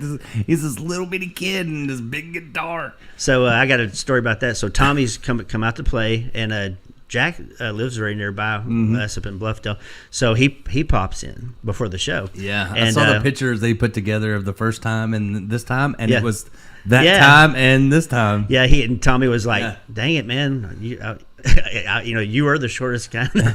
he's this little bitty kid and this big guitar. So I got a story about that. So Tommy's come out to play, and Jack lives very nearby us up in Bluffdale. So he pops in before the show. Yeah, and I saw the pictures they put together of the first time and this time, and it was that time and this time. Yeah, and Tommy was like, "Dang it, man! You are the shortest guy in the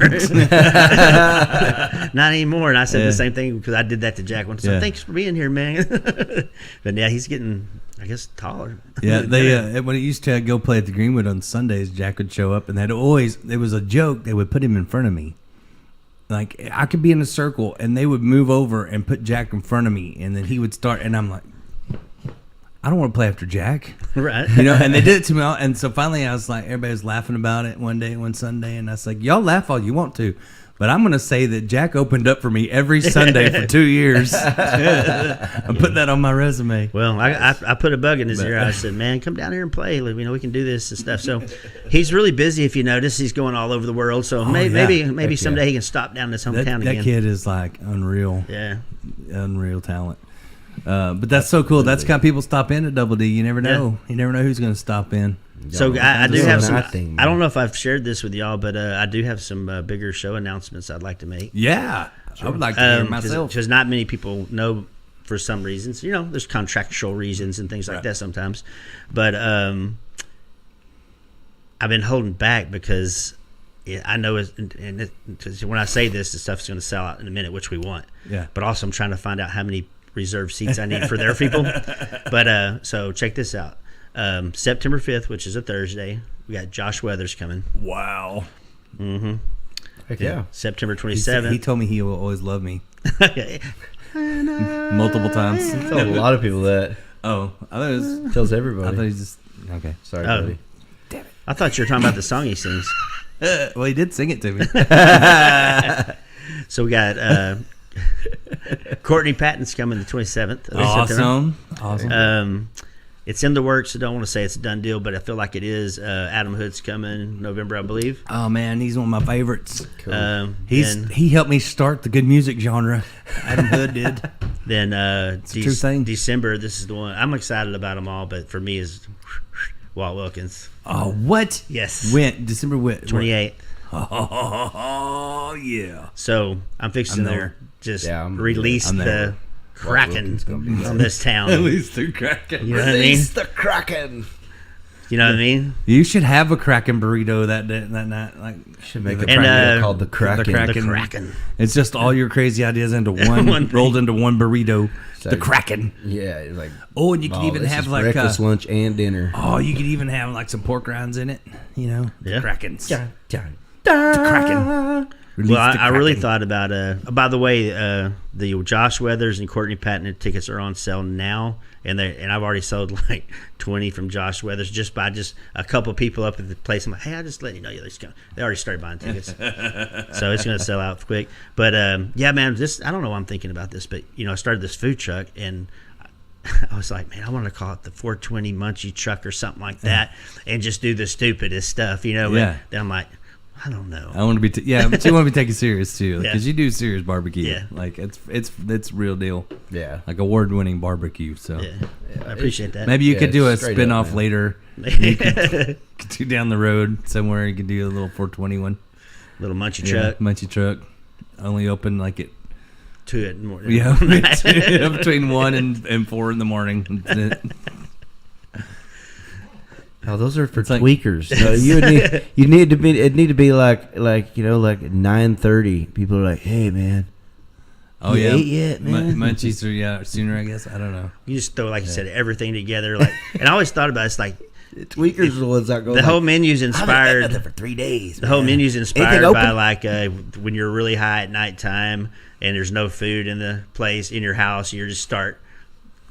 room." Not anymore. And I said the same thing because I did that to Jack once. So thanks for being here, man. But yeah, he's getting, I guess, taller. Yeah, they when it used to go play at the Greenwood on Sundays, Jack would show up, and it was a joke. They would put him in front of me. Like, I could be in a circle, and they would move over and put Jack in front of me, and then he would start, and I'm like, I don't want to play after Jack. Right. And they did it to me. And so finally I was like, everybody was laughing about it one Sunday. And I was like, y'all laugh all you want to, but I'm going to say that Jack opened up for me every Sunday for 2 years. I put that on my resume. Well, I put a bug in his ear. I said, man, come down here and play. We can do this and stuff. So he's really busy. If you notice, he's going all over the world. So maybe someday he can stop down in his hometown again. That kid is like unreal. Yeah. Unreal talent. But that's so cool. That's the kind of people stop in at Double D. You never know. You never know who's going to stop in. So I do have some. I don't know if I've shared this with y'all, but I do have some bigger show announcements I'd like to make. Yeah, sure. I would like to hear myself. Because not many people know for some reasons. There's contractual reasons and things like that sometimes. But I've been holding back because I know, because when I say this, the stuff's going to sell out in a minute, which we want. Yeah. But also, I'm trying to find out how many reserved seats I need for their people. But so check this out. September 5th, which is a Thursday, we got Josh Weathers coming. Wow. Mm-hmm. Heck yeah. September 27th. He told me he will always love me. Multiple times. Told a lot of people that. Oh, I thought it was, tells everybody. I thought he just okay. Sorry, buddy. Damn it! I thought you were talking about the song he sings. Well, he did sing it to me. So we got Courtney Patton's coming the 27th. Awesome. It's in the works. I don't want to say it's a done deal, but I feel like it is. Adam Hood's coming November, I believe. Oh man, he's one of my favorites. Cool. He helped me start the good music genre. Adam Hood did. Then true thing. December, this is the one I'm excited about them all, but for me is Walt Wilkins. Oh, what? Yes. When December 28th. Oh yeah. So I'm fixing to just release the Kraken on this town. Release the Kraken. You know what I mean? the Kraken. You know what I mean? You should have a Kraken burrito that night. Like, should make a burrito called the Kraken. The Kraken. It's just all your crazy ideas into one rolled into one burrito. So, the Kraken. Yeah, it's like. Oh, and you could even have like breakfast, lunch, and dinner. Oh, you could even have like some pork rinds in it. The Yeah. Krakens. Yeah. The Kraken. Release Well, the I really Kraken. thought about. By the way, the Josh Weathers and Courtney Patton tickets are on sale now, and I've already sold like 20 from Josh Weathers just by a couple of people up at the place. I'm like, hey, I just let you know, they already started buying tickets, so it's gonna sell out quick. But yeah, man, I don't know why I'm thinking about this, but I started this food truck and. I was like, man, I want to call it the 420 Munchie Truck or something like that, and just do the stupidest stuff, Yeah. Then I'm like, I don't know. I want to be, but you want to be taken serious too, because Yeah. you do serious barbecue. Yeah. Like it's real deal. Yeah. Like award-winning barbecue. So Yeah, I appreciate that. maybe you could do a straight up, spin-off man. later. You could do down the road somewhere. You could do a little 420 one. Little Munchie Yeah, Truck. Munchie truck. Only open like it. To it more. Yeah, between 1 and 4 in the morning. Oh, those are for It's like- tweakers. So it'd need to be like 9:30. People are like, hey man, Oh you yeah, ate yet, man? Munchies are sooner, I guess. I don't know. You just throw, like you said, everything together. Like, and I always thought about it's like Tweakers are the ones that go. the whole menu's Nothing inspired. for 3 days. The whole man. menu's Anything inspired by open? like when you're really high at nighttime and there's no food in the place in your house. You just start.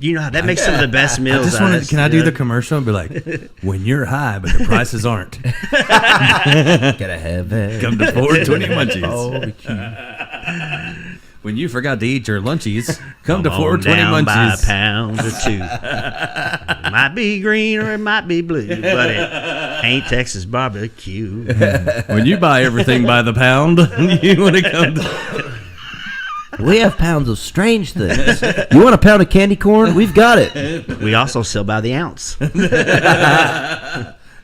That makes some of the best I meals. just out of wanted. us, Can I you do know? the commercial and be like, when you're high, but the prices aren't? Gotta have that. Come to 420 Munchies. Barbecue. When you forgot to eat your lunchies, come to on 420 down by a Munchies. pound or two. It might be green or it might be blue, but it ain't Texas barbecue. When you buy everything by the pound, you want to come to. We have pounds of strange things. You want a pound of candy corn? We've got it. We also sell by the ounce.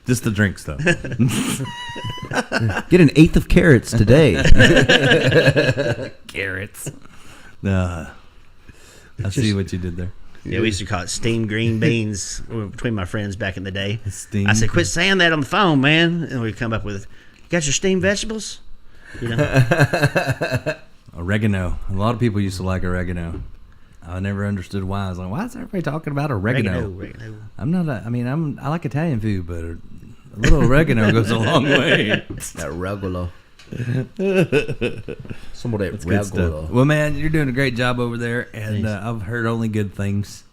Just the drinks, though. Get an eighth of carrots today. Carrots. I see what you did there. Yeah, we used to call it steamed green beans between my friends back in the day. Steamed I said, quit saying that on the phone, man. And we'd come up with, you got your steamed vegetables? Oregano. A lot of people used to like oregano. I never understood why. I was like, why is everybody talking about oregano? Oregano. I'm not. I like Italian food, but a little oregano goes a long way. That regular. Some of that It's good stuff. regular. Well, man, you're doing a great job over there, and I've heard only good things.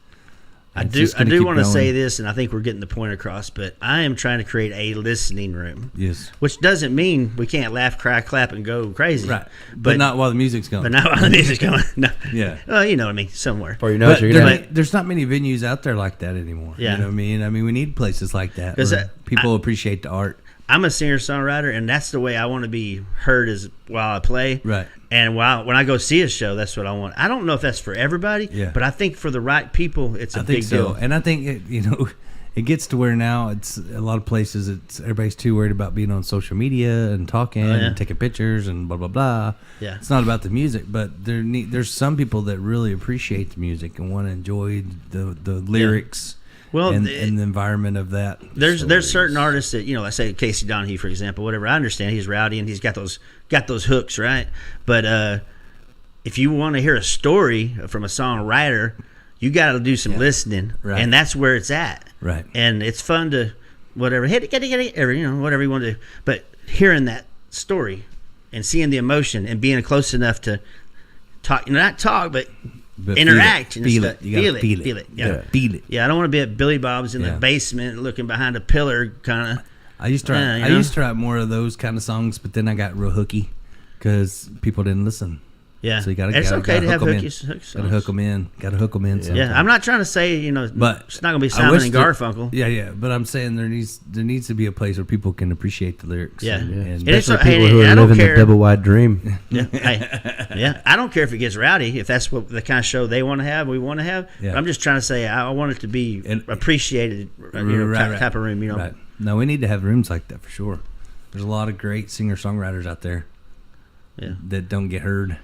I It's do just gonna keep want to going. say this, and I think we're getting the point across, but I am trying to create a listening room. Yes. Which doesn't mean we can't laugh, cry, clap, and go crazy. Right. But not while the music's going. But not while the music's going. No. Yeah. Well, you know what I mean, somewhere. For your nose, But you're there- gonna. there's not many venues out there like that anymore. Yeah. You know what I mean? I mean, we need places like that 'Cause where people appreciate the art. I'm a singer-songwriter, and that's the way I want to be heard is while I play. Right. And when I go see a show, that's what I want. I don't know if that's for everybody, Yeah. but I think for the right people, it's a I big think so. deal. And I think, it gets to where now it's a lot of places, everybody's too worried about being on social media and talking yeah. and taking pictures and blah, blah, blah. Yeah. It's not about the music, but there's some people that really appreciate the music and want to enjoy the lyrics. Well, and the environment of that. There's certain artists that let's say Casey Donahue, for example, whatever. I understand he's rowdy and he's got those hooks, right? But if you want to hear a story from a songwriter, you got to do some listening, Right. and that's where it's at. Right. And it's fun to whatever hit it, whatever you want to do. But hearing that story and seeing the emotion and being close enough to talk, not talk, but interact and feel stuff. it. You gotta feel it. Yeah. Yeah. Feel it. Yeah, I don't want to be at Billy Bob's in the Yeah. basement looking behind a pillar, kind of. I used to write, you I know? used to write more of those kind of songs, but then I got real hooky because people didn't listen. Yeah, So you gotta it's okay to have hook 'em in. hookies. Gotta hook them in. Gotta hook them in. Yeah, sometime. I'm not trying to say But it's not going to be I Simon wish and that- Garfunkel. Yeah, but I'm saying there needs to be a place where people can appreciate the lyrics. Yeah. and And it's For hey, people who I are don't living the care. double wide dream. Yeah, hey, I don't care if it gets rowdy. If that's what the kind of show they want to have, we want to have. Yeah. But I'm just trying to say I want it to be And- appreciated. Type of room. Right. No, we need to have rooms like that for sure. There's a lot of great singer-songwriters out there Yeah. that don't get heard.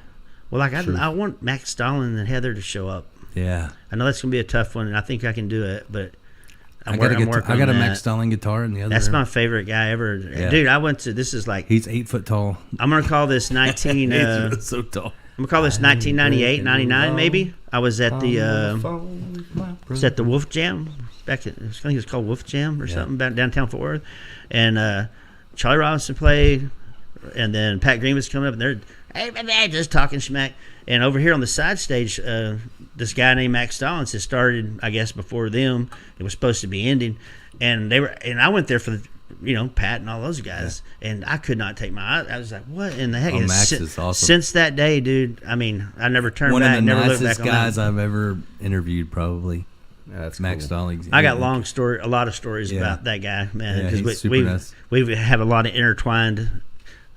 Well, like I want Max Stalin and Heather to show up. Yeah. I know that's going to be a tough one, and I think I can do it. But I got working a on Max that. Stalling guitar in the other That's room. my favorite guy ever, Yeah. dude. I went to this is like He's 8 foot tall. I'm gonna call this 19. He's so tall. I'm gonna call this 1998, 99, maybe. I was at the Wolf Jam back. I think it was called Wolf Jam or something back downtown Fort Worth, and Charlie Robinson played. and then Pat Green was coming up, and they're hey, just talking smack. And over here on the side stage, this guy named Max Stallings had started, I guess, before them. It was supposed to be ending, and I went there for the, Pat and all those guys, and I could not take my eyes. I was like, what in the heck? Oh, Max is awesome. Since that day, dude, I mean, I never turned One back. of the Never looked nicest back on guys that. I've ever interviewed, probably. Yeah, that's Max cool. Stallings. I got a lot of stories Yeah. about that guy, man. Yeah, Because he's super nice. we have a lot of intertwined.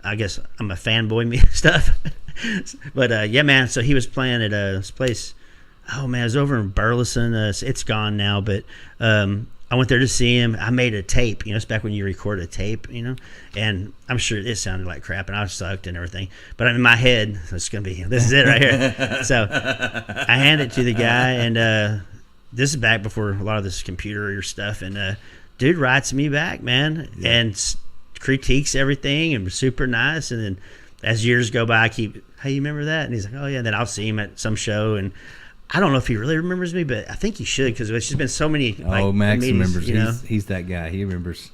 I guess I'm a fanboy me stuff, but yeah, man. So he was playing at this place. Oh man, it was over in Burleson. It's gone now, but I went there to see him. I made a tape. It's back when you record a tape, and I'm sure it sounded like crap, and I was sucked and everything. But in my head, this is it right here. So I hand it to the guy, and this is back before a lot of this computer stuff, and dude writes me back, man, and critiques everything, and was super nice. And then as years go by, I keep, hey, you remember that? And he's like, oh yeah. And then I'll see him at some show, and I don't know if he really remembers me, but I think he should, because it's just been so many. Max meetings, remembers. He's that guy. He remembers.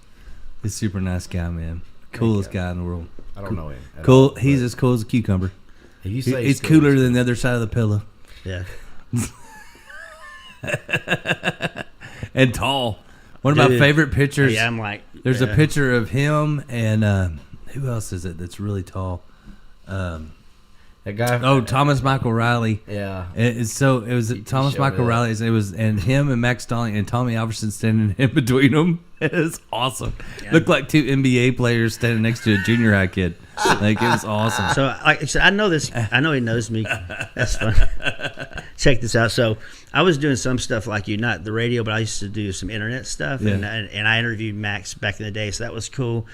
He's a super nice guy, man. Coolest guy in the world. I don't know him. Cool. He's as cool as a cucumber. If you say He's cooler than the other side of the pillow. Yeah. And tall. One of my favorite pictures. Yeah, I'm like. There's a picture of him and who else is it that's really tall? That guy. Oh, Thomas Michael Riley. Yeah. It was Thomas Michael Riley. And him and Max Stallings and Tommy Alverson standing in between them. It was awesome. Yeah. Looked like two NBA players standing next to a junior high kid. Like, it was awesome. So, like I said, I know this. I know he knows me. That's fun. Check this out. So, I was doing some stuff like you, not the radio, but I used to do some internet stuff, Yeah. and I interviewed Max back in the day, so that was cool.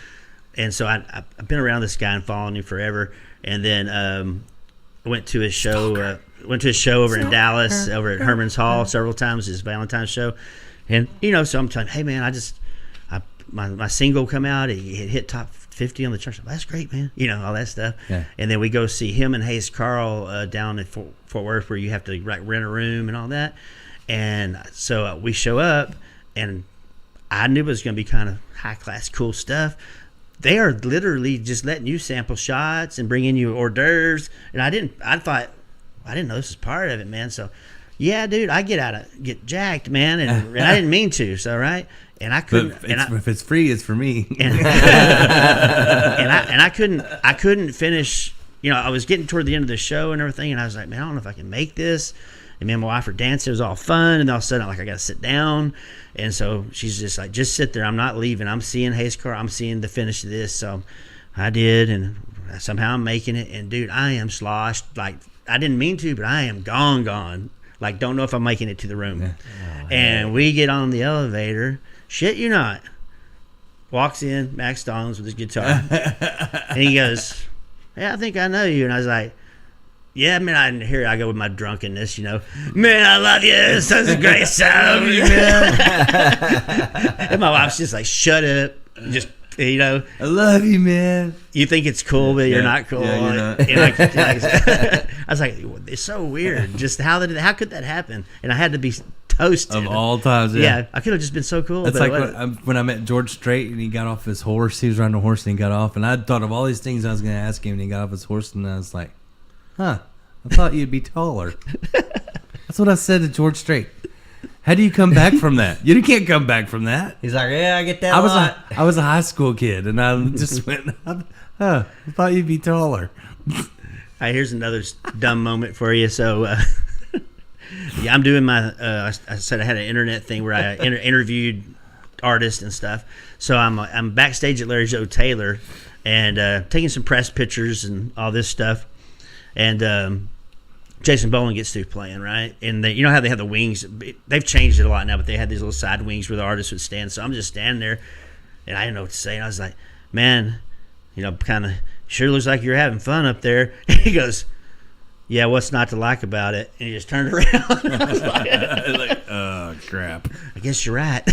And so I've been around this guy and following him forever. And then I went to his show. Went to his show over in Dallas, over at Herman's Hall, several times. His Valentine's show, and so I'm telling, hey man, my single come out. It hit top 50 on the chart. That's great, man. All that stuff. Yeah. And then we go see him and Hayes Carl down at Fort Worth, where you have to rent a room and all that. And so we show up, and I knew it was going to be kind of high class, cool stuff. They are literally just letting you sample shots and bringing you hors d'oeuvres. And I didn't know this was part of it, man. So, yeah, dude, I get jacked, man, and I didn't mean to. So, right. And I couldn't. If it's free, it's for me. And I couldn't finish. I was getting toward the end of the show and everything, and I was like, man, I don't know if I can make this. And me and my wife were dancing. It was all fun, and all of a sudden, I got to sit down. And so she's just like, just sit there. I'm not leaving. I'm seeing Hayes Carl. I'm seeing the finish of this. So I did, and somehow I'm making it. And dude, I am sloshed. Like, I didn't mean to, but I am gone. Like, don't know if I'm making it to the room. Yeah. And we get on the elevator. Shit, you not. Walks in Max Stallings with his guitar, and he goes, "Yeah, I think I know you." And I was like, "Yeah, man." Here I go with my drunkenness, man. I love you. This is a great sound, man. And my wife's just like, "Shut up." Just I love you, man. You think it's cool, but you're not cool. Yeah, you're not. I was like, it's so weird. Just how could that happen? And I had to be toasted of all times. Yeah, I could have just been so cool. It's like when I met George Strait and he got off his horse. He was riding a horse and he got off, and I thought of all these things I was going to ask him, and he got off his horse, and I was like, I thought you'd be taller. That's what I said to George Strait. How do you come back from that? You can't come back from that. He's like, yeah, I get that a lot. I was a high school kid, and I just went, I thought you'd be taller. All right, here's another dumb moment for you. So, yeah, I'm doing my, I said I had an internet thing where I interviewed artists and stuff. So I'm backstage at Larry Joe Taylor and taking some press pictures and all this stuff. And Jason Boland gets through playing, right? And you know how they have the wings? They've changed it a lot now, but they had these little side wings where the artists would stand. So I'm just standing there, and I didn't know what to say. And I was like, man, kind of sure looks like you're having fun up there. And he goes, yeah, what's not to like about it? And he just turned around. I was like, oh, crap. I guess you're right.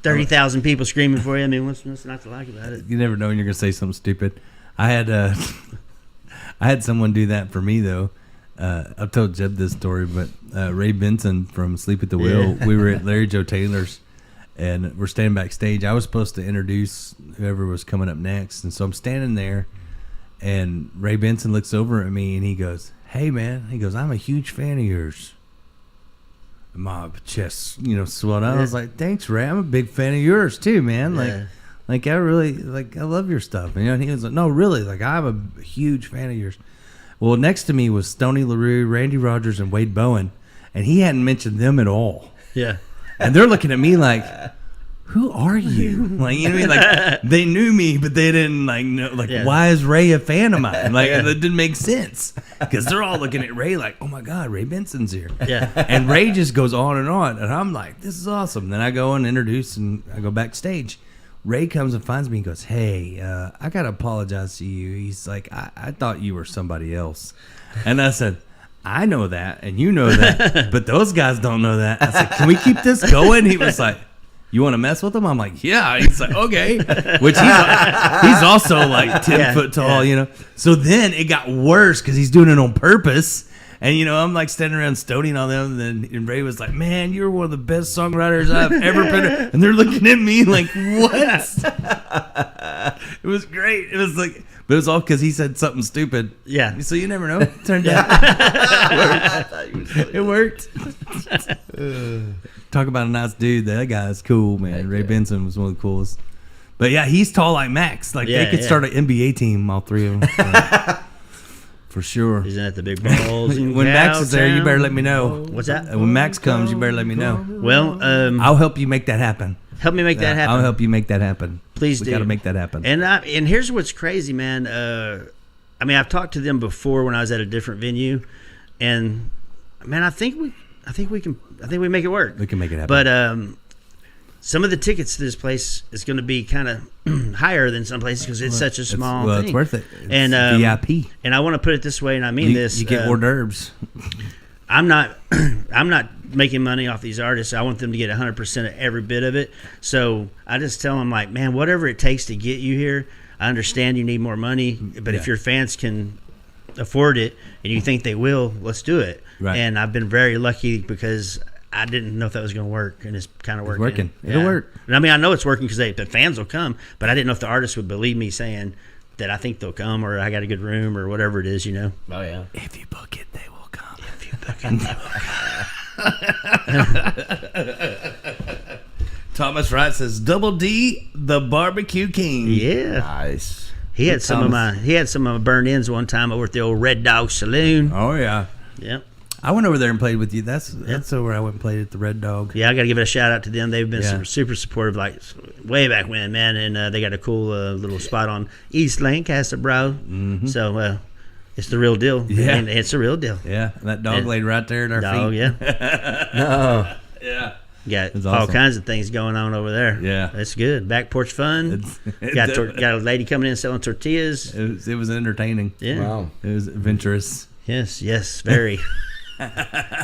30,000 people screaming for you. I mean, what's not to like about it? You never know when you're going to say something stupid. I had someone do that for me, though. I've told Jeb this story, but Ray Benson from Sleep at the Wheel, we were at Larry Joe Taylor's, and we're standing backstage. I was supposed to introduce whoever was coming up next, and so I'm standing there, and Ray Benson looks over at me and he goes, "Hey man," he goes, "I'm a huge fan of yours." And my chest, swelled out. I was like, "Thanks, Ray. I'm a big fan of yours too, man. Like I really I love your stuff." And he was like, "No, really, like I'm a huge fan of yours." Well, next to me was Stoney LaRue, Randy Rogers, and Wade Bowen, and he hadn't mentioned them at all. Yeah. And they're looking at me like, "Who are you?" Like, you know what I mean? Like, they knew me, but they didn't know. Like, why is Ray a fan of mine? Like, that didn't make sense because they're all looking at Ray like, "Oh my God, Ray Benson's here." Yeah. And Ray just goes on, and I'm like, "This is awesome." Then I go and introduce, and I go backstage. Ray comes and finds me and goes, "Hey, I gotta apologize to you." He's like, I thought you were somebody else," and I said, "I know that, and you know that, but those guys don't know that." I said, "Can we keep this going?" He was like, "You want to mess with him?" I'm like, "Yeah." He's like, "Okay," which he's also like 10 foot tall, So then it got worse because he's doing it on purpose. And, I'm like standing around stoning on them. And Ray was like, "Man, you're one of the best songwriters I've ever been." And they're looking at me like, "What?" It was great. It was like, but it was all because he said something stupid. Yeah. So you never know. It turned out. It worked. Talk about a nice dude. That guy is cool, man. Ray Benson was one of the coolest. But yeah, he's tall like Max. Like they could start an NBA team, all three of them. So. For sure. Isn't that the big balls? When Max is there, you better let me know. What's that? When Max comes, you better let me know. Well, I'll help you make that happen. Help me make that happen. I'll help you make that happen. Please We do. got to make that happen. And here's what's crazy, man. I've talked to them before when I was at a different venue, and man, I think we make it work. We can make it happen. But some of the tickets to this place is going to be kind of higher than some places because it's such a small thing. It's worth it. It's and VIP. And I want to put it this way, and I mean this. You get hors d'oeuvres. I'm not making money off these artists. I want them to get 100% of every bit of it. So I just tell them, like, man, whatever it takes to get you here, I understand you need more money, but if your fans can afford it and you think they will, let's do it. Right. And I've been very lucky because I didn't know if that was going to work, and it's kind of working. It'll work. And I mean, I know it's working because the fans will come, but I didn't know if the artists would believe me saying that I think they'll come or I got a good room or whatever it is, Oh, yeah. If you book it, they will come. If you book it, they will come. Thomas Wright says, "Double D, the barbecue king." Yeah. Nice. He had some of my burnt ends one time over at the old Red Dog Saloon. Oh yeah. Yep. I went over there and played with you. That's where I went and played at the Red Dog. Yeah, I got to give it a shout out to them. They've been super supportive, like way back when, man. And they got a cool little spot on East Lancaster, bro. Mm-hmm. So it's the real deal. Yeah, and it's the real deal. Yeah, and that dog laid right there at our feet. Yeah. No. Yeah. Got It's all awesome. kinds of things going on over there. Yeah. It's good. Back porch fun. Got a lady coming in selling tortillas. It was entertaining. Yeah. Wow. It was adventurous. Yes, very.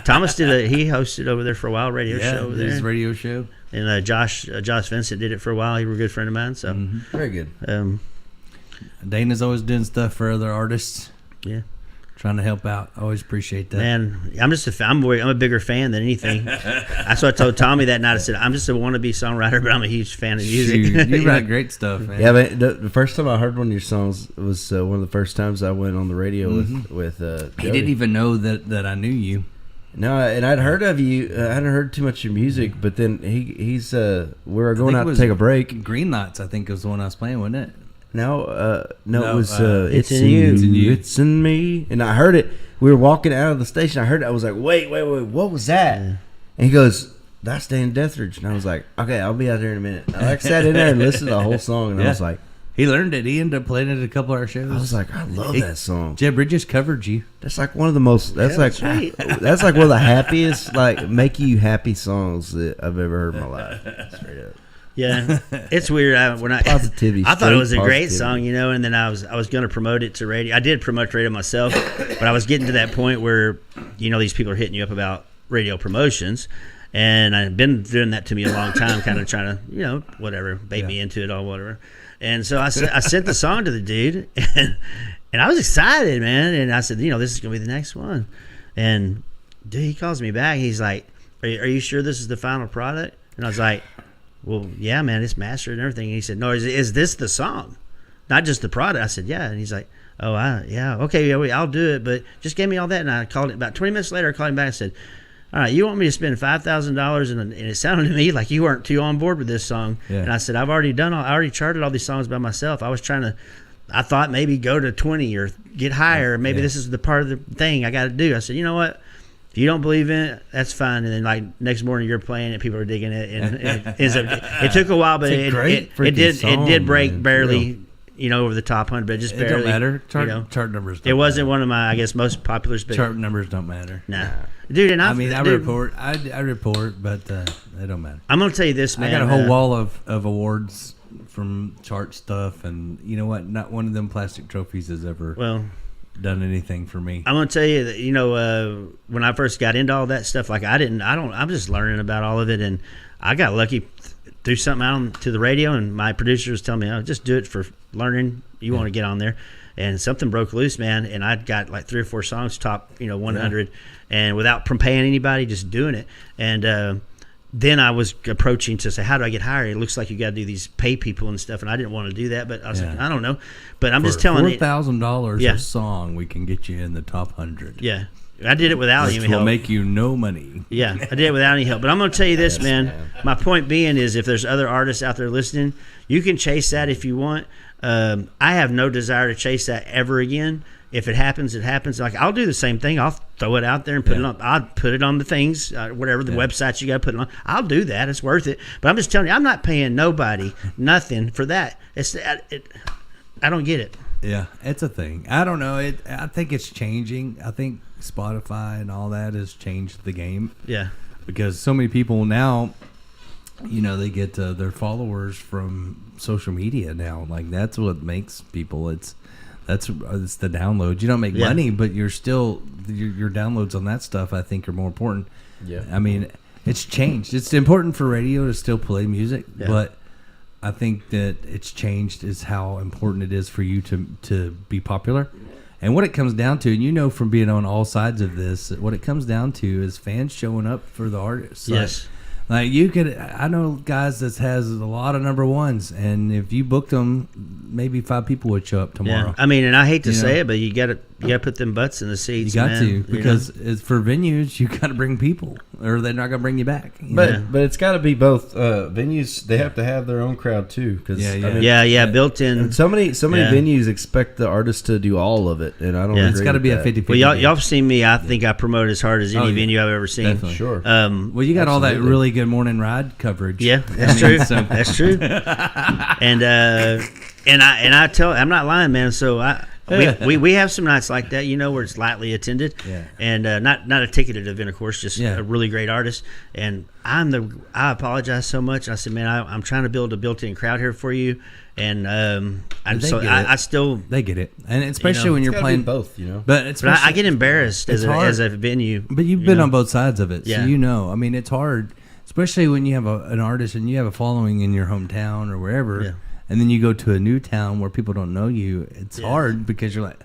Thomas he hosted over there for a while, radio show over there. His radio show. And Josh Vincent did it for a while. He was a good friend of mine. So Very good. Dana's always doing stuff for other artists. Yeah. Trying to help out. I always appreciate that. Man, I'm a bigger fan than anything. That's what I told Tommy that night. I said, I'm just a wannabe songwriter, but I'm a huge fan of music. Shoot, you write great stuff, man. Yeah, but the first time I heard one of your songs was one of the first times I went on the radio with He didn't even know that I knew you. No, and I'd heard of you. I hadn't heard too much of your music, but then he's we were going out to take a break. Green Lights, I think, was the one I was playing, wasn't it? No, it was It's in You. It's in Me. And I heard it. We were walking out of the station. I heard it. I was like, wait, what was that? Yeah. And he goes, "That's Dan Deathridge." And I was like, okay, I'll be out there in a minute. I sat in there and listened to the whole song, and I was like, he learned it. He ended up playing it at a couple of our shows. I was like, I love that song. Jeb Bridges covered you. That's like one of the most. That's like that's like one of the happiest, like make you happy songs that I've ever heard in my life. Straight up. Yeah, it's weird. Positivity. I thought it was a great Positivity. song, and then I was going to promote it to radio. I did promote radio myself, but I was getting to that point where, these people are hitting you up about radio promotions, and I've been doing that to me a long time, kind of trying to, whatever, bait me into it or whatever. And so I sent the song to the dude, and I was excited, man. And I said, this is going to be the next one. And dude, he calls me back. He's like, are you sure this is the final product? And I was like, well, yeah, man, it's mastered and everything. And he said, no, is this the song? Not just the product. I said, yeah. And he's like, oh, yeah, okay, yeah, I'll do it. But just give me all that. And I called it about 20 minutes later. I called him back and said, all right, you want me to spend $5,000? And it sounded to me like you weren't too on board with this song. Yeah. And I said, I already charted all these songs by myself. I thought maybe go to 20 or get higher. Maybe this is the part of the thing I got to do. I said, you know what? If you don't believe in it, that's fine. And then like next morning you're playing it, people are digging it. And it took a while, but it did break barely. Over the top 100, but just barely. It don't matter. Chart numbers don't It wasn't matter. One of my, I guess, most popular. Chart numbers don't matter. Nah. Dude, and I report, but they don't matter. I'm going to tell you this, man. I got a whole wall of awards from chart stuff, and you know what? Not one of them plastic trophies has ever done anything for me. I'm going to tell you that, when I first got into all that stuff, like I'm just learning about all of it, and I got lucky threw something out to the radio, and my producer was telling me, "Oh, just do it for learning. You want to get on there." And something broke loose, man. And I'd got like 3 or 4 songs top, 100, and without paying anybody, just doing it. And then I was approaching to say, "How do I get higher?" It looks like you got to do these pay people and stuff, and I didn't want to do that. But I was like, I don't know. But I'm just telling you, $4,000 a song, we can get you in the top 100. Yeah. I did it without any help. Will make you no money. Yeah, I did it without any help. But I'm going to tell you this, man. My point being is, if there's other artists out there listening, you can chase that if you want. I have no desire to chase that ever again. If it happens, it happens. Like, I'll do the same thing. I'll throw it out there and put it on. I'll put it on the things, whatever the websites you got to put it on. I'll do that. It's worth it. But I'm just telling you, I'm not paying nobody nothing for that. I don't get it. Yeah, it's a thing. I don't know. I think it's changing. I think Spotify and all that has changed the game. Yeah. Because so many people now, they get their followers from social media now. Like, that's what makes people. It's the downloads. You don't make money, but you're still your downloads on that stuff, I think, are more important. Yeah. I mean, it's changed. It's important for radio to still play music, but I think that it's changed is how important it is for you to be popular. And what it comes down to, and from being on all sides of this, what it comes down to is fans showing up for the artists. Yes. Like I know guys that has a lot of number ones, and if you booked them, maybe 5 people would show up tomorrow. Yeah. I mean, and I hate to say it, but you got to put them butts in the seats. You got to, because it's for venues, you got to bring people, or they're not going to bring you back. But it's got to be both. Venues, they have to have their own crowd too, because built in. And so many venues expect the artist to do all of it, and I don't. It's got to be a 50-50. Well, y'all have seen me. I think I promote as hard as any venue I've ever seen. Definitely. Sure. Well, you got all that really good morning ride coverage. Yeah, that's true. That's true. And I tell, I'm not lying, man. So we have some nights like that, where it's lightly attended, and not a ticketed event, of course, just a really great artist. And I apologize so much. I said, man, I'm trying to build a built-in crowd here for you, and I still they get it, and especially when you're playing both, But I get embarrassed as a venue. But you've been on both sides of it, so I mean, it's hard. Especially when you have an artist and you have a following in your hometown or wherever, and then you go to a new town where people don't know you. It's hard because you're like,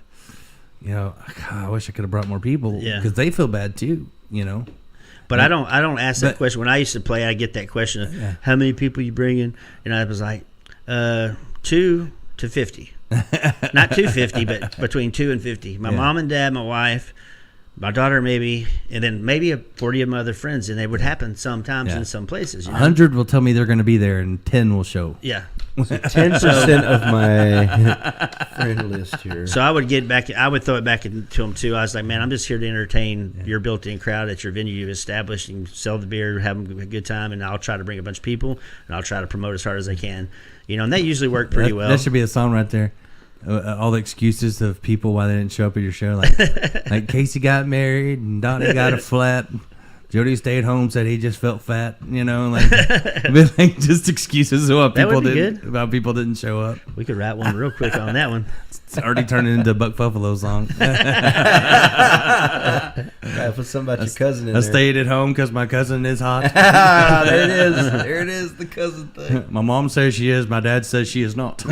I wish I could have brought more people because they feel bad too, But I don't ask that question. When I used to play, I get that question of how many people you bring in, and I was like, 2 to 50, not 250, but between 2 and 50. My mom and dad, my wife, my daughter, maybe, and then maybe 40 of my other friends, and it would happen sometimes in some places. 100 will tell me they're going to be there, and 10 will show. Yeah, 10% of my friend list here. So I would throw it back into them too. I was like, man, I'm just here to entertain your built-in crowd at your venue you've established, and sell the beer, have a good time, and I'll try to bring a bunch of people, and I'll try to promote as hard as I can. And that usually worked pretty well. That should be a song right there. All the excuses of people why they didn't show up at your show, like Casey got married and Donnie got a flat, Jody stayed home, said he just felt fat, just excuses about people didn't show up. We could write one real quick on that one. It's already turning into a Buck Buffalo song. Put something about your cousin in there. I stayed at home because my cousin is hot. There it is. There it is, the cousin thing. My mom says she is. My dad says she is not.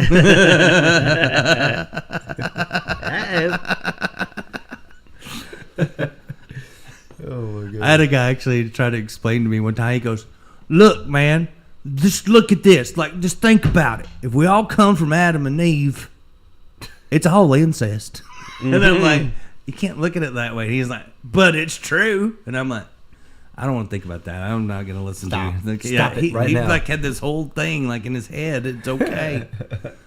Oh my God. I had a guy actually try to explain to me one time. He goes, "Look, man, just look at this. Like, just think about it. If we all come from Adam and Eve, it's all incest. And I'm like, you can't look at it that way. And he's like, but it's true. And I'm like, I don't want to think about that. I'm not going to listen to you. Like, Stop it right he now. like had this whole thing like in his head. It's okay.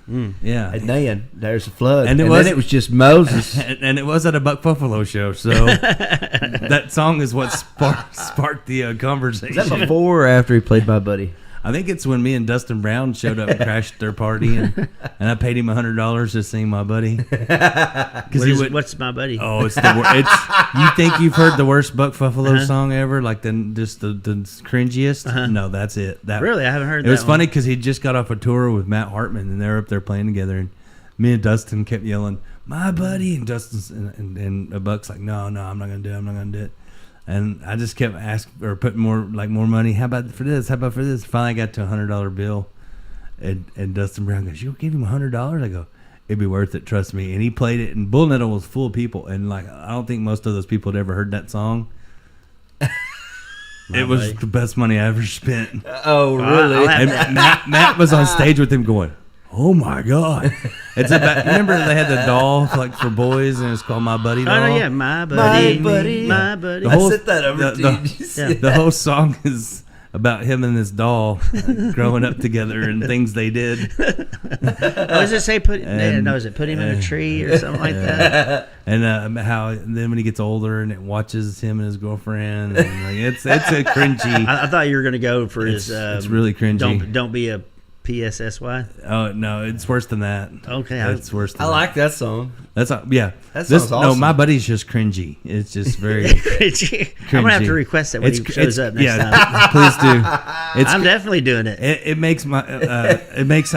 Yeah. And then there's a flood. And And, it was- then it was just Moses. And it was at a Buck Buffalo show, so that song is what sparked the conversation. Is that before or after he played My Buddy? I think it's when me and Dustin Brown showed up and crashed their party, and I paid him $100 to sing My Buddy. What's My Buddy? Oh, it's you think you've heard the worst Buck Buffalo song ever, like the cringiest? No, that's it. That Really? I haven't heard It that was one. funny because he just got off a tour with Matt Hartman, and they were up there playing together, and me and Dustin kept yelling, "My Buddy," and Dustin's and Buck's like, "No, I'm not gonna do it. I'm not gonna do it." And I just kept asking or putting more money. How about for this? How about for this? Finally, I got to $100 bill, and Dustin Brown goes, "You'll give him $100?" I go, "It'd be worth it, trust me." And he played it, and Bull Nettle was full of people, and like I don't think most of those people had ever heard that song. It was the best money I ever spent. Oh, really? And Matt was on stage with him going, "Oh my God!" It's about. Remember they had the doll like for boys, and it's called My Buddy doll. Oh, no, yeah, My Buddy. My Buddy. My Buddy. The whole- I sent that over to you. The whole song is about him and this doll growing up together and things they did. Does it say put? Is it put him in a tree or something like that? And how then when he gets older and it watches him and his girlfriend, and like it's a cringy. I thought you were going to go for his. It's really cringy. Don't be a PSSY. Oh no, it's worse than that. Okay, it's worse than I that. like that song. That's yeah. That sounds No, awesome. My Buddy's just cringy. It's just very Cringy. I'm gonna have to cringy. request that when he shows up next time. Yeah, please do. I'm definitely doing it. It makes my I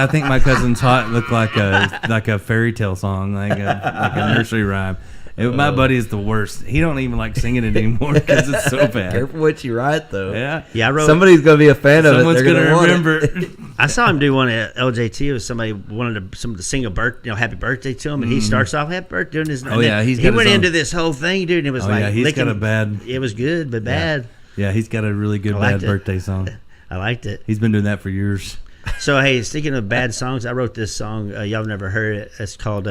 think My Cousin's Hot look like a fairy tale song, like a nursery rhyme. My Buddy is the worst. He don't even like singing it anymore because it's so bad. Careful what you write, though. Yeah, Yeah, I wrote. Somebody's going to be a fan of it. someone's They're gonna want it. remember. I saw him do one at LJT. It was somebody wanted to sing a happy birthday to him, and he starts off happy birthday doing his. Oh, yeah, he got went his own- into this whole thing, dude. And it was Oh, like yeah, he's licking, got a bad. It was good, but bad. Yeah, he's got a really good I bad liked it. birthday song. I liked it. He's been doing that for years. So hey, speaking of bad songs, I wrote this song. Y'all never heard it. It's called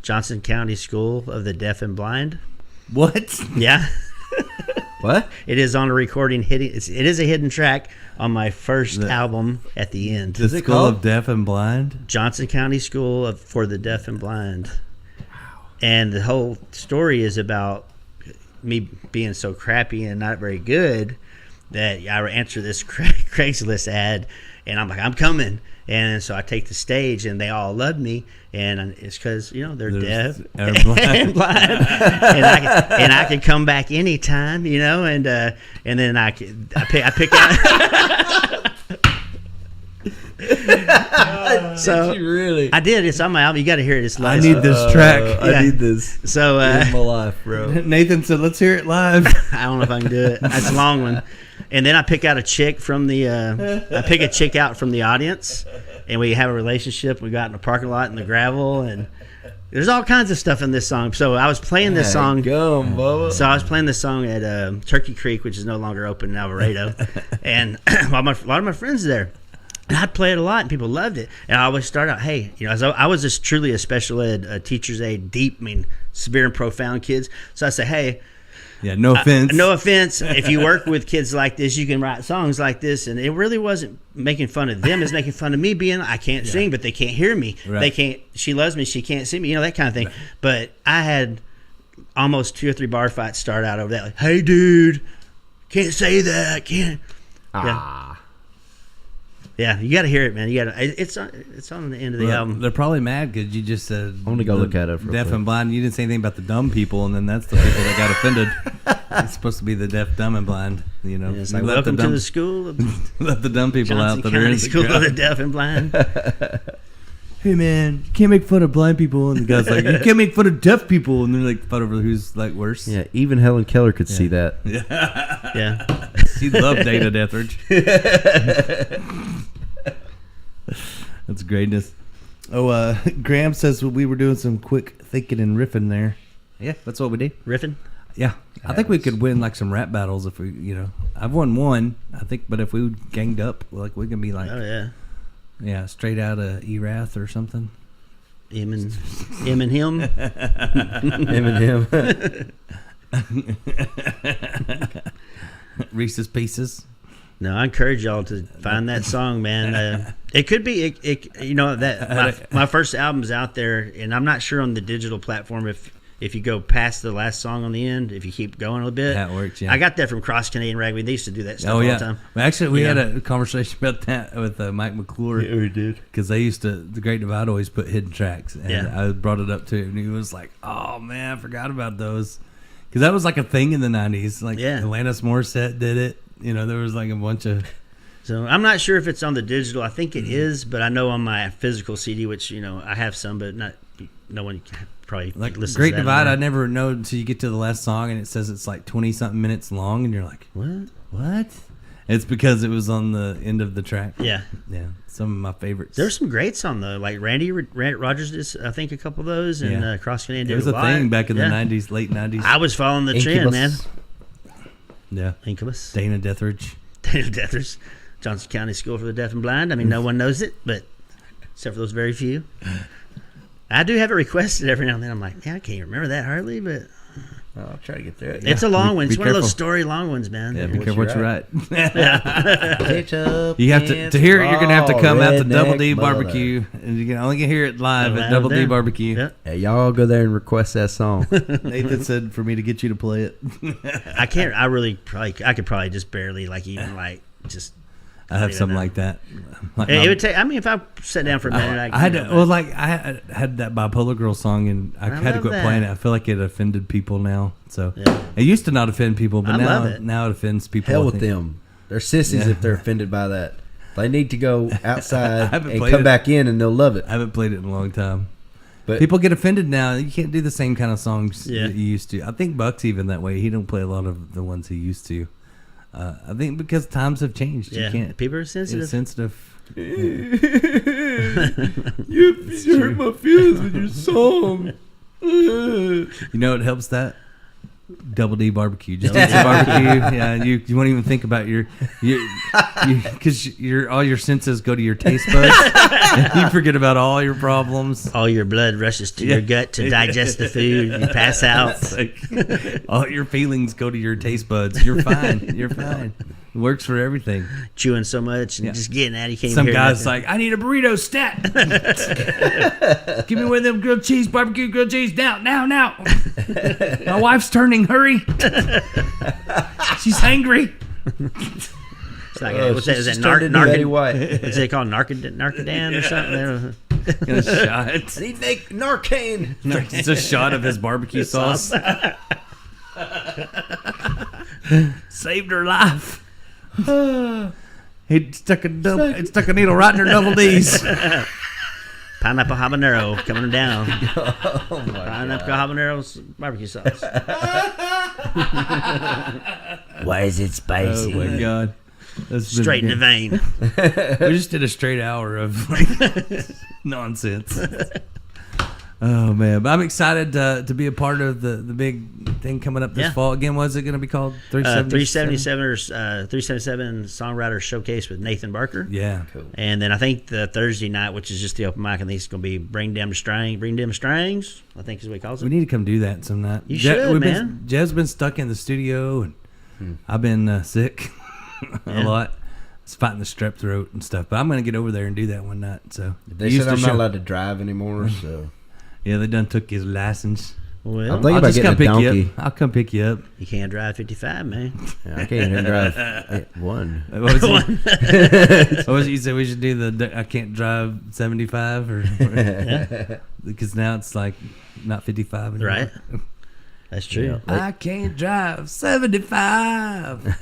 Johnson County School of the Deaf and Blind. What? Yeah. What? It is on a recording. It is a hidden track on my first album at the end. The Is it School called? of Deaf and Blind. Johnson County School for the Deaf and Blind. And the whole story is about me being so crappy and not very good that I answer this Craigslist ad, and I'm like, I'm coming. And so I take the stage, and they all love me, and it's because they're deaf and and blind, and I can come back anytime, and then I pick out. So Did you really? I did. It's on my album. You got to hear it. It's I live. need this track. Yeah. I need this So in my life, bro. Nathan said, "Let's hear it live." I don't know if I can do it. It's a long one. And then I pick out a chick from the. I pick a chick out from the audience, and we have a relationship. We got in the parking lot in the gravel, and there's all kinds of stuff in this song. So I was playing this song. Gum, Bubba. So I was playing this song at Turkey Creek, which is no longer open in Alvarado, and a lot of my friends there. And I'd play it a lot, and people loved it. And I always start out, hey, I was just truly a special ed teacher's aide, deep, severe and profound kids. So I say, hey, Yeah, no offense. no offense. If you work with kids like this, you can write songs like this. And it really wasn't making fun of them. It's making fun of me being, I can't sing, but they can't hear me. Right. They can't, she loves me, she can't see me, that kind of thing. Right. But I had almost 2 or 3 bar fights start out over that. Like, hey, dude, can't say that. Can't. Yeah, you got to hear it, man. You got to. It's on the end of the album. They're probably mad because you just said I'm gonna go look at it. Deaf and blind. You didn't say anything about the dumb people, and then that's the people that got offended. It's supposed to be the deaf, dumb, and blind. Yeah, it's like, Let welcome dumb, to the school of let the dumb people Johnson out that are County in the School crowd. of the Deaf and Blind. Hey man, you can't make fun of blind people, and the guy's like, you can't make fun of deaf people, and they're like, fight over who's like worse. Yeah, even Helen Keller could see that. Yeah. She loved Dana Deathridge. That's greatness. Graham says we were doing some quick thinking and riffing there. Yeah, that's what we did. Riffing? Yeah, I think we could win like some rap battles if we, you know. I've won one, I think, but if we ganged up, like we can be like, Oh yeah, straight out of Erath or something. him and him. Him and him. Reese's Pieces. No, I encourage y'all to find that song, man. It could be, you know, that my first album's out there, and I'm not sure on the digital platform if you go past the last song on the end, if you keep going a little bit. That works, yeah. I got that from Cross Canadian Ragweed. They used to do that stuff Oh all yeah. the time. Well, actually, we You had know? a conversation about that with Mike McClure. Yeah, we did. Because they used to, the Great Divide always put hidden tracks, and Yeah. I brought it up to him, and he was like, "Oh man, I forgot about those," because that was like a thing in the '90s. Like Alanis Morissette did it. You know, there was like a bunch of. So I'm not sure if it's on the digital. I think it is, but I know on my physical CD, which, you know, I have some, but not no one probably Like listens Great to that Divide, anymore. I never know until you get to the last song and it says it's like 20-something minutes long, and you're like, What? It's because it was on the end of the track. Yeah. Yeah. Some of my favorites. There's some greats on the, like Randy Rogers did, I think, a couple of those, and Yeah. Cross Canadian It did was a lot. thing back in Yeah. the 90s, late 90s. I was following the trend, man. Yeah. Incubus. Dana Deathridge. Dana Deathers. Johnson County School for the Deaf and Blind. I mean, no one knows it, but except for those very few. I do have it requested every now and then. I'm like, yeah, I can't remember that hardly, but I'll try to get there. it's a long one. It's one of those careful. story long ones, man. Yeah, be careful what you write. Ketchup, You have to hear it. You're gonna have to come out to redneck Double D butter. Barbecue, and you can only hear it live at Live Double D there. Barbecue. Yep. Hey, y'all go there and request that song. Nathan said for me to get you to play it. I can't. I really probably. I could probably just barely just. I have something like that. Like It my- would take. I mean, if I sat down for a minute, I had to, well, like I had that Bipolar Girl song, and I had to love quit that. playing it. I feel like it offended people now. So it used to not offend people, but I love it. now it offends people. Hell I with think. them. They're sissies Yeah. if they're offended by that. They need to go outside haven't and played come it. back in, and they'll love it. I haven't played it in a long time. But People get offended now. You can't do the same kind of songs Yeah. that you used to. I think Buck's even that way. He don't play a lot of the ones he used to. I think because times have changed. Yeah, You can't. people are sensitive. It's sensitive. you hurt my feelings with your song. You know what helps that? Double D Barbecue. Just get some barbecue. Yeah, you won't even think about because all your senses go to your taste buds. And you forget about all your problems. All your blood rushes to your gut to digest the food. You pass out. It's like, all your feelings go to your taste buds. You're fine. You're fine. It works for everything. Chewing so much and just getting out. You can't Some even hear guy's nothing. like, I need a burrito stat. Give me one of them grilled cheese, barbecue grilled cheese. Now. My wife's turning. Hurry. She's angry. It's like, what's that? Is that she's turned into Betty White. What's they called? Narcodan or something? A shot. I need make Narcan. It's a shot of his barbecue sauce. Saved her life. He stuck a needle right in her double D's. Pineapple habanero coming down. Pineapple habanero barbecue sauce. Why is it spicy? Oh my god! That's been Straight in the good. vein. We just did a straight hour of nonsense. Oh man, but I'm excited to be a part of the big thing coming up this Yeah. fall. Again, what's it going to be called? 377 Songwriter Showcase with Nathan Barker. Yeah. Cool. And then I think the Thursday night, which is just the open mic, I think it's going to be Bring Them Strings, I think is what he calls We it. need to come do that some night. You should, man. Jev's been stuck in the studio, and I've been sick a lot. It's fighting the strep throat and stuff. But I'm going to get over there and do that one night. So They said I'm not allowed to drive anymore, so Yeah, they done took his license. Well, I'm thinking I'll about just come getting a pick you donkey. up. I'll come pick you up. you can't drive 55, man. Yeah, I can't even drive one. What was it? What was it you said we should do the I can't drive 75 or because now it's like not 55 anymore. Right. That's true. I can't drive 75.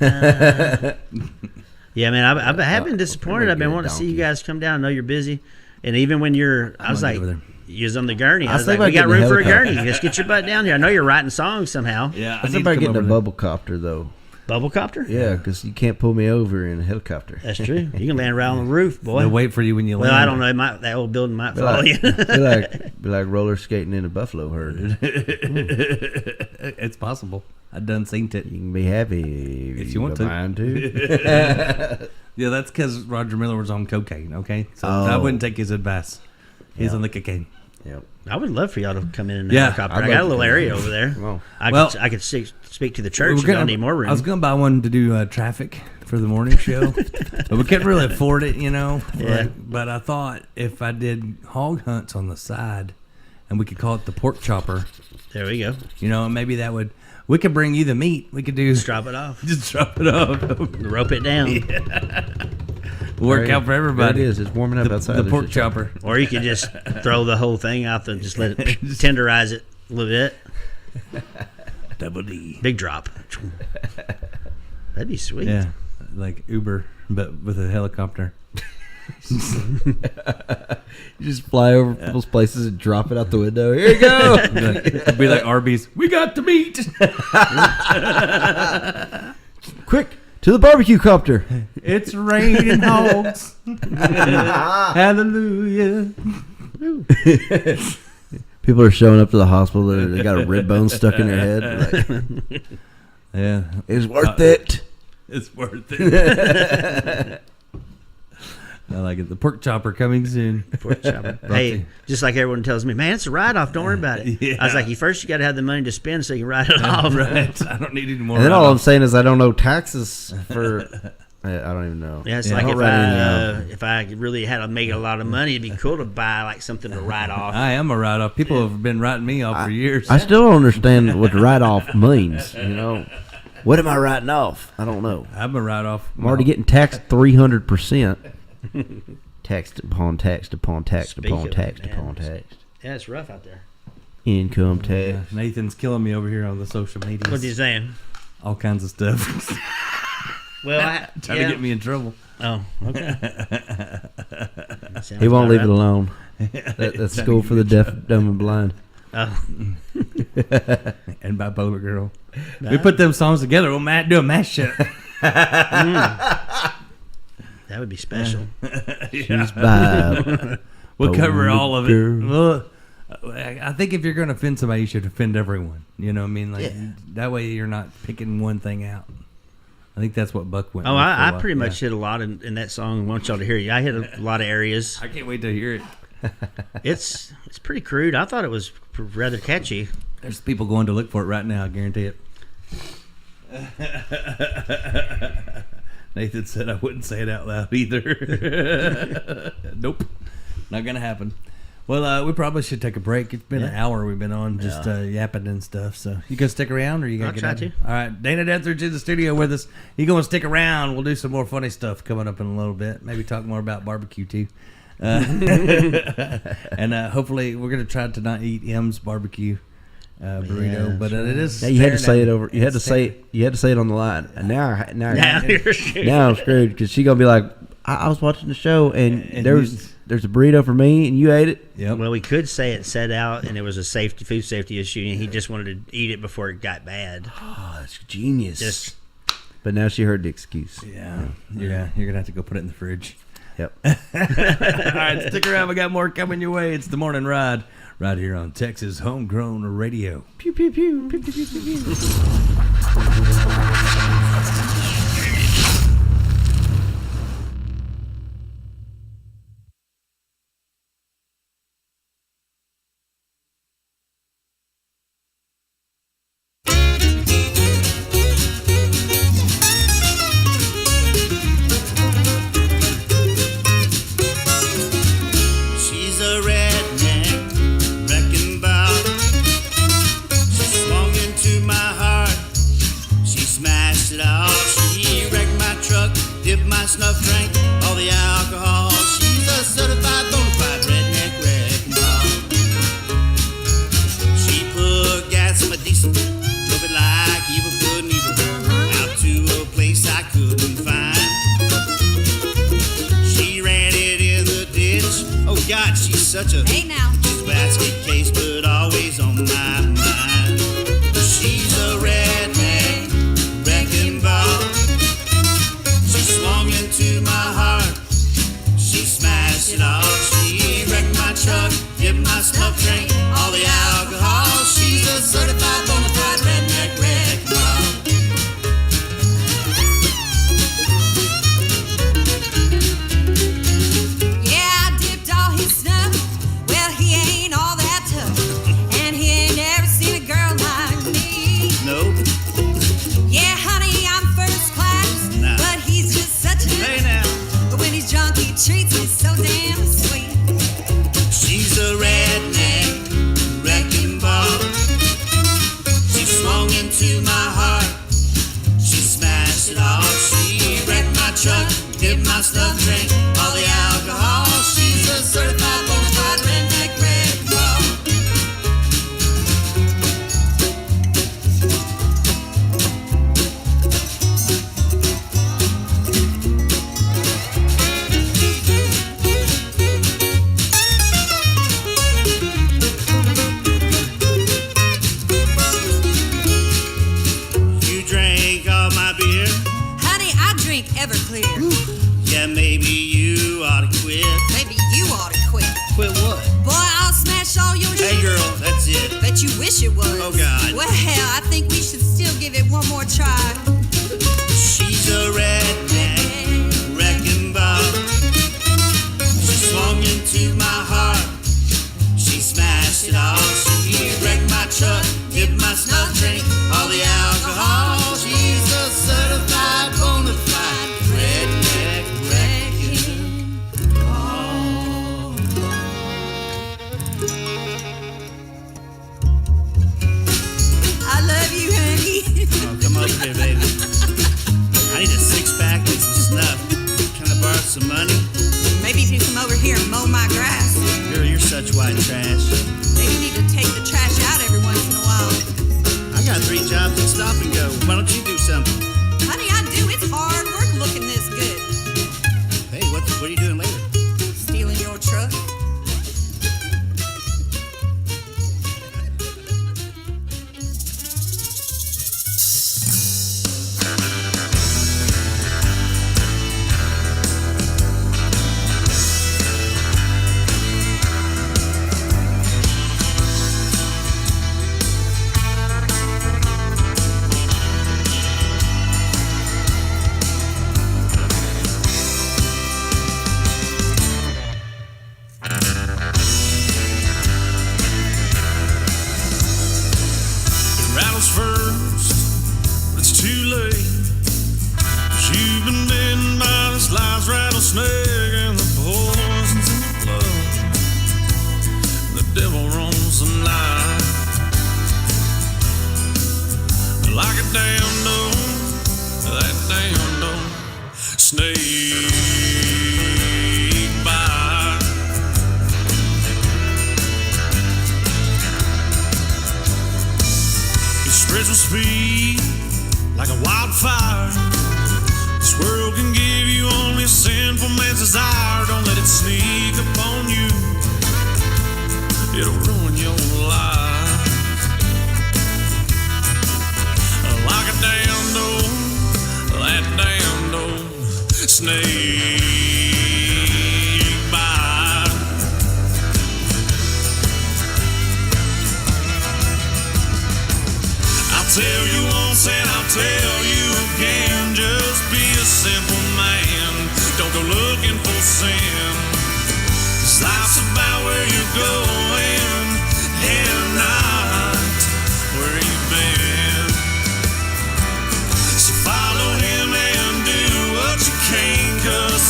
Yeah, man, I have been disappointed. I've been wanting to see you guys come down. I know you're busy. And even when I was gonna like, go over there. you was on the gurney. I was thinking like, we about got getting room the for a helicopter. gurney. Let's get your butt down here. I know you're writing songs somehow. Yeah, I think about getting a bubble copter though. Bubble copter? Yeah, because you can't pull me over in a helicopter. That's true. You can land right on the roof, boy. They'll wait for you when you Well, land. I don't know. That old building might Be follow like, you. be like roller skating in a buffalo herd. It's possible. I done seen it. You can be happy if you want to. Mine too. Yeah, that's because Roger Miller was on cocaine. Okay, so I wouldn't take his advice. He's on the cocaine. Yep. I would love for y'all to come in the Yeah, helicopter. I'd I got a love little to area come in. over there. Well, I could speak to the church. Y'all need more room. I was going to buy one to do traffic for the morning show, but we couldn't really afford it, you know. Yeah. But I thought if I did hog hunts on the side, and we could call it the pork chopper, There we go. you know, and maybe that would. We could bring you the meat. We could do Just drop it off. just drop it off. Rope it down. Work out for everybody. There it is. It's warming up outside. The There's pork a- chopper. Or you could just throw the whole thing out and just let it tenderize it a little bit. Double D. Big drop. That'd be sweet. Yeah, like Uber, but with a helicopter. You just fly over people's places and drop it out the window. Here you go. It'd be like Arby's. We got the meat. Quick to the barbecue copter. It's raining hogs. Hallelujah. People are showing up to the hospital. They got a rib bone stuck in their head. Like, Yeah, it's worth it. it's worth it. I like it. The pork chopper coming soon. Pork chopper. Hey, just like everyone tells me, man, it's a write-off. Don't worry about it. Yeah. I was like, first you got to have the money to spend so you can write it off. Right. I don't need any more. And then all I'm write-offs. saying is I don't know taxes for. I don't even know. Yeah, it's Yeah, like don't write anything if I really had to make a lot of money, it'd be cool to buy like something to write off. I am a write-off. People have been writing me off for years. I still don't understand what write-off means. You know, what am I writing off? I don't know. I'm a write-off. I'm already getting taxed 300%. Taxed upon taxed upon taxed Speak upon of it, taxed man. upon taxed. Yeah, it's rough out there. Income Yeah, tax. Nathan's killing me over here on the social media. What are you saying? All kinds of stuff. Well, Trying to get me in trouble. Oh, okay. He won't leave it alone. That's school for the deaf, dumb, and blind. Oh. And Bipolar Girl. We put them songs together. We'll do a mashup. That would be special. She's by. We'll cover all of it. Girl. Well, I think if you're going to offend somebody, you should offend everyone. You know what I mean? Like that way you're not picking one thing out. I think that's what Buck went. Oh, with for a I while. pretty much hit a lot in that song. I want y'all to hear you. I hit a lot of areas. I can't wait to hear it. It's pretty crude. I thought it was rather catchy. There's people going to look for it right now. I guarantee it. Nathan said I wouldn't say it out loud either. Nope, not gonna happen. Well, we probably should take a break. It's been an hour we've been on just yapping and stuff. So you gonna stick around, or you gonna I'll get try out? to. All right, Dana Deathridge in the studio with us. You gonna stick around? We'll do some more funny stuff coming up in a little bit. Maybe talk more about barbecue too. And hopefully we're gonna try to not eat M's barbecue burrito, but it is. Yeah, you had to staring say at it me. over. You had to It's say it. You had to say it on the line. And now Now you're screwed. now I'm screwed because she gonna be like, I was watching the show and there's a burrito for me and you ate it. Yep. Well, we could say it set out and it was a food safety issue, and he just wanted to eat it before it got bad. Oh, that's genius. Just But now she heard the excuse. Yeah, you're gonna have to go put it in the fridge. Yep. All right, stick around. We got more coming your way. It's the Morning Ride right here on Texas Homegrown Radio. Pew pew pew pew pew pew pew. pew. She's a redneck wrecking ball. She swung into my heart. She smashed it all. She wrecked my truck, dipped my snuff drink, all the alcohol. She's a certified bona fide redneck wrecking ball. She put gas in my diesel, drove it like evil couldn't evil, out to a place I couldn't find. She ran it in the ditch. Oh God, she's such a she's a basket case, but always on my mind. She's a redneck wrecking ball. She swung into my heart. She smashed it all. She wrecked my truck, dipped my snuff drink, all the alcohol. She's a certified bona fide redneck wrecking ball. was. Oh, God. Well, I think we should still give it one more try. She's a redneck wrecking ball. She swung into my heart. She smashed it all. She wrecked my truck, hit my snuff drink, all the alcohol. She's a certified bona fide redneck wrecking ball. I love you, honey. Oh, come over here, baby. I need a six-pack and some snuff. Can I borrow some money? Maybe if you come over here and mow my grass. Girl, you're such white trash. Maybe you need to take the trash out every once in a while. I got 3 jobs and stop and go. Why don't you do something? Honey, I do. It's hard work looking this good. Hey, what are you doing later? Stealing your truck.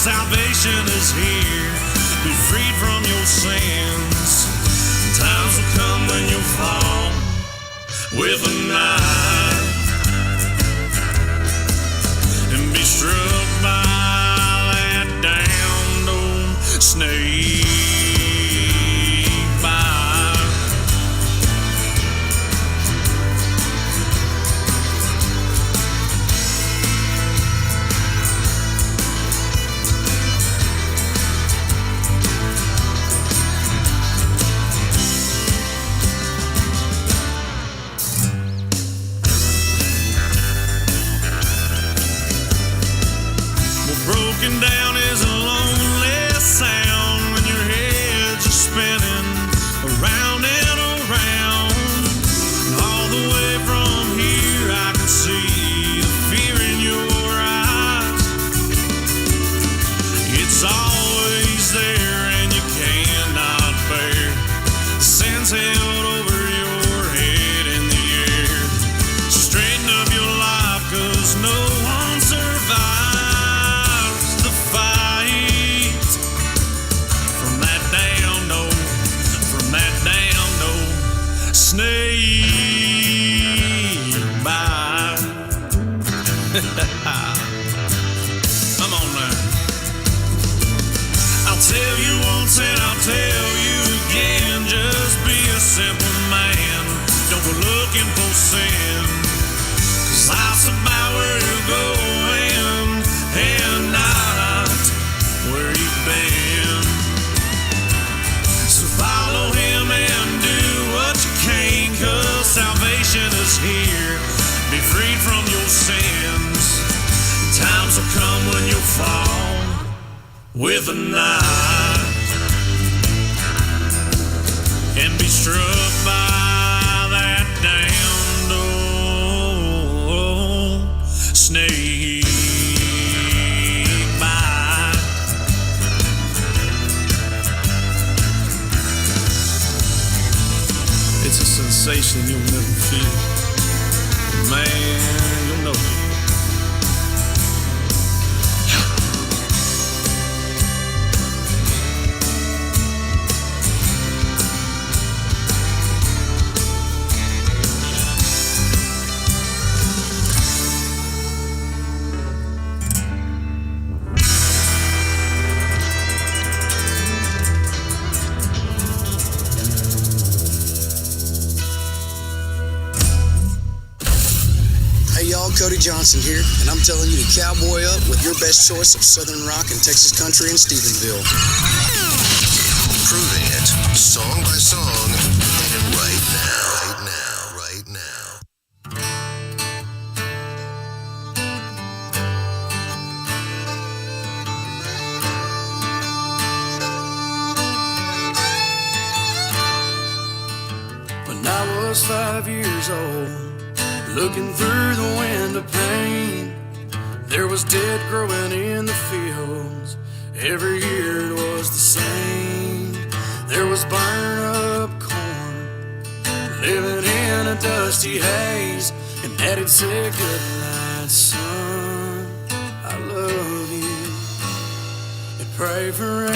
Salvation is here. Be freed from your sins. Times will come when you'll fall with a knife and be struck by that damned old snake bite. Broken down is a lonely sound when your heads are spinning around and around. All the way from here I can see the fear in your eyes. It's always there and you cannot bear the sins held over your head in the air. Straighten up your life, 'cause no one survives snake bite. Come on now. I'll tell you once and I'll tell you again. Just be a simple man. Don't go looking for sin. 'Cause life's about where you're going and not where you've been. So follow him and do what you can, 'cause salvation is here. Be freed from your sins. Times will come when you'll fall with a knife and be struck by that sensation you'll never feel. Man, you'll know it. Cody Johnson here, and I'm telling you to cowboy up with your best choice of Southern rock and Texas country in Stephenville. Proving it, song by song, and right now. When I was 5 years old, looking through the window pane, there was dead growing in the fields. Every year it was the same. There was burned up corn, living in a dusty haze, and Daddy'd say, "Good night, son, I love you," and pray for rain.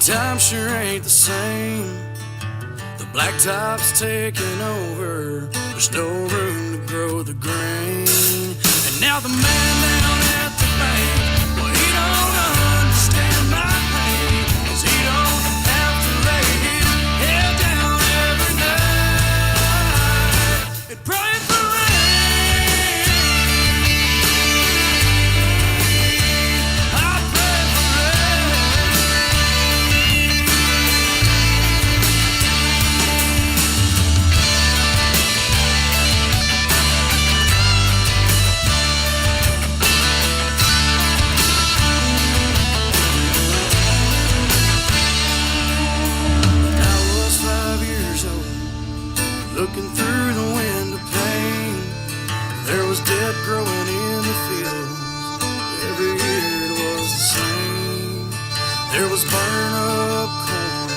Time sure ain't the same. The blacktop's taking over. There's no room to grow the grain. And now the man down at the bank, well, he don't understand my pain, 'cause he don't have to lay his head down every night and pray for looking through the window pane. There was dead growing in the fields. Every year it was the same. There was burned up corn,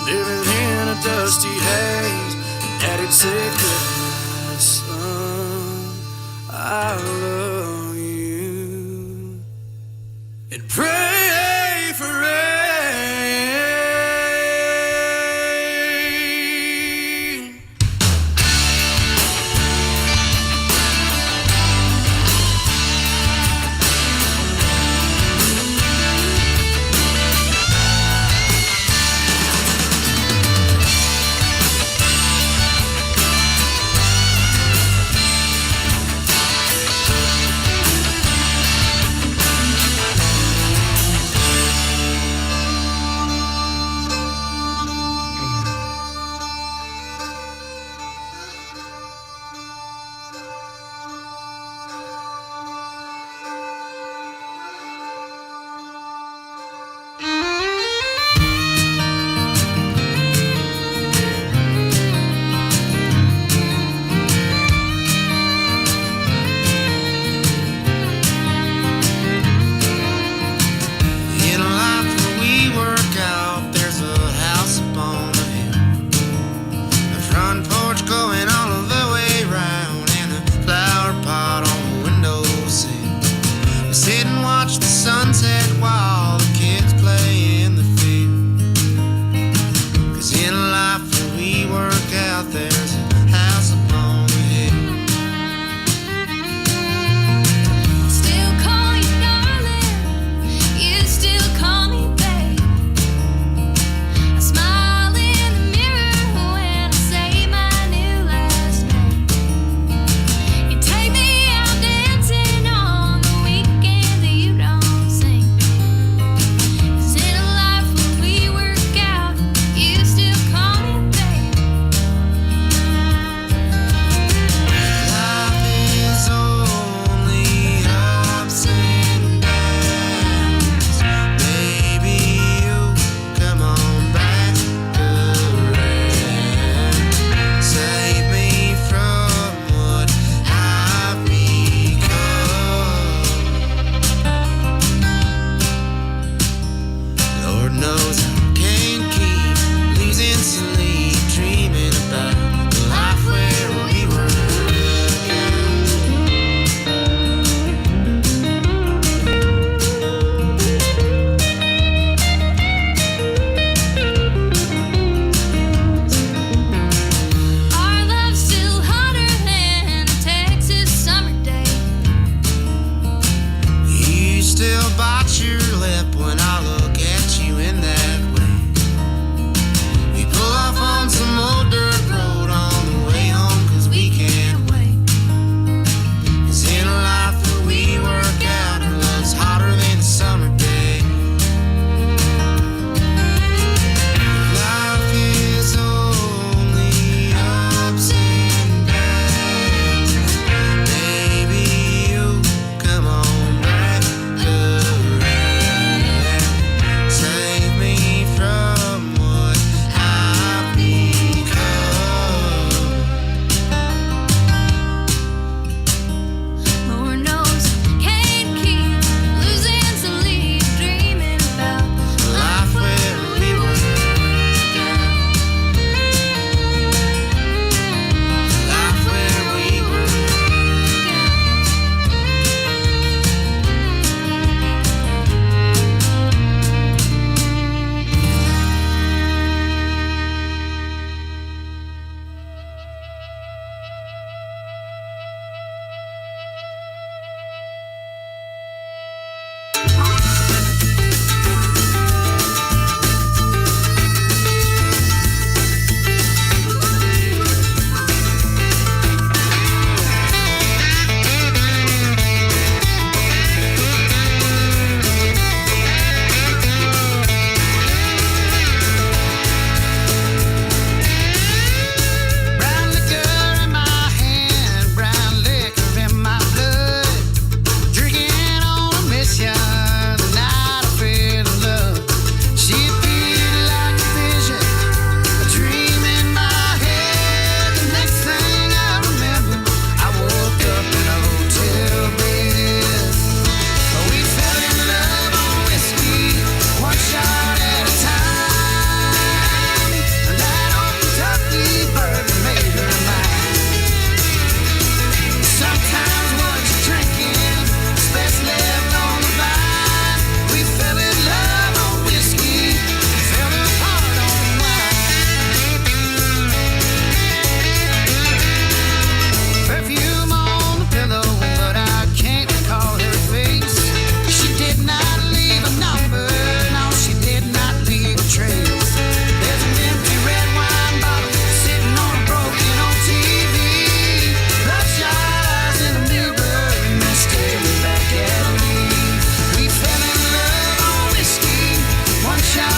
living in a dusty haze. And Daddy'd say, "Good night, son, I love you."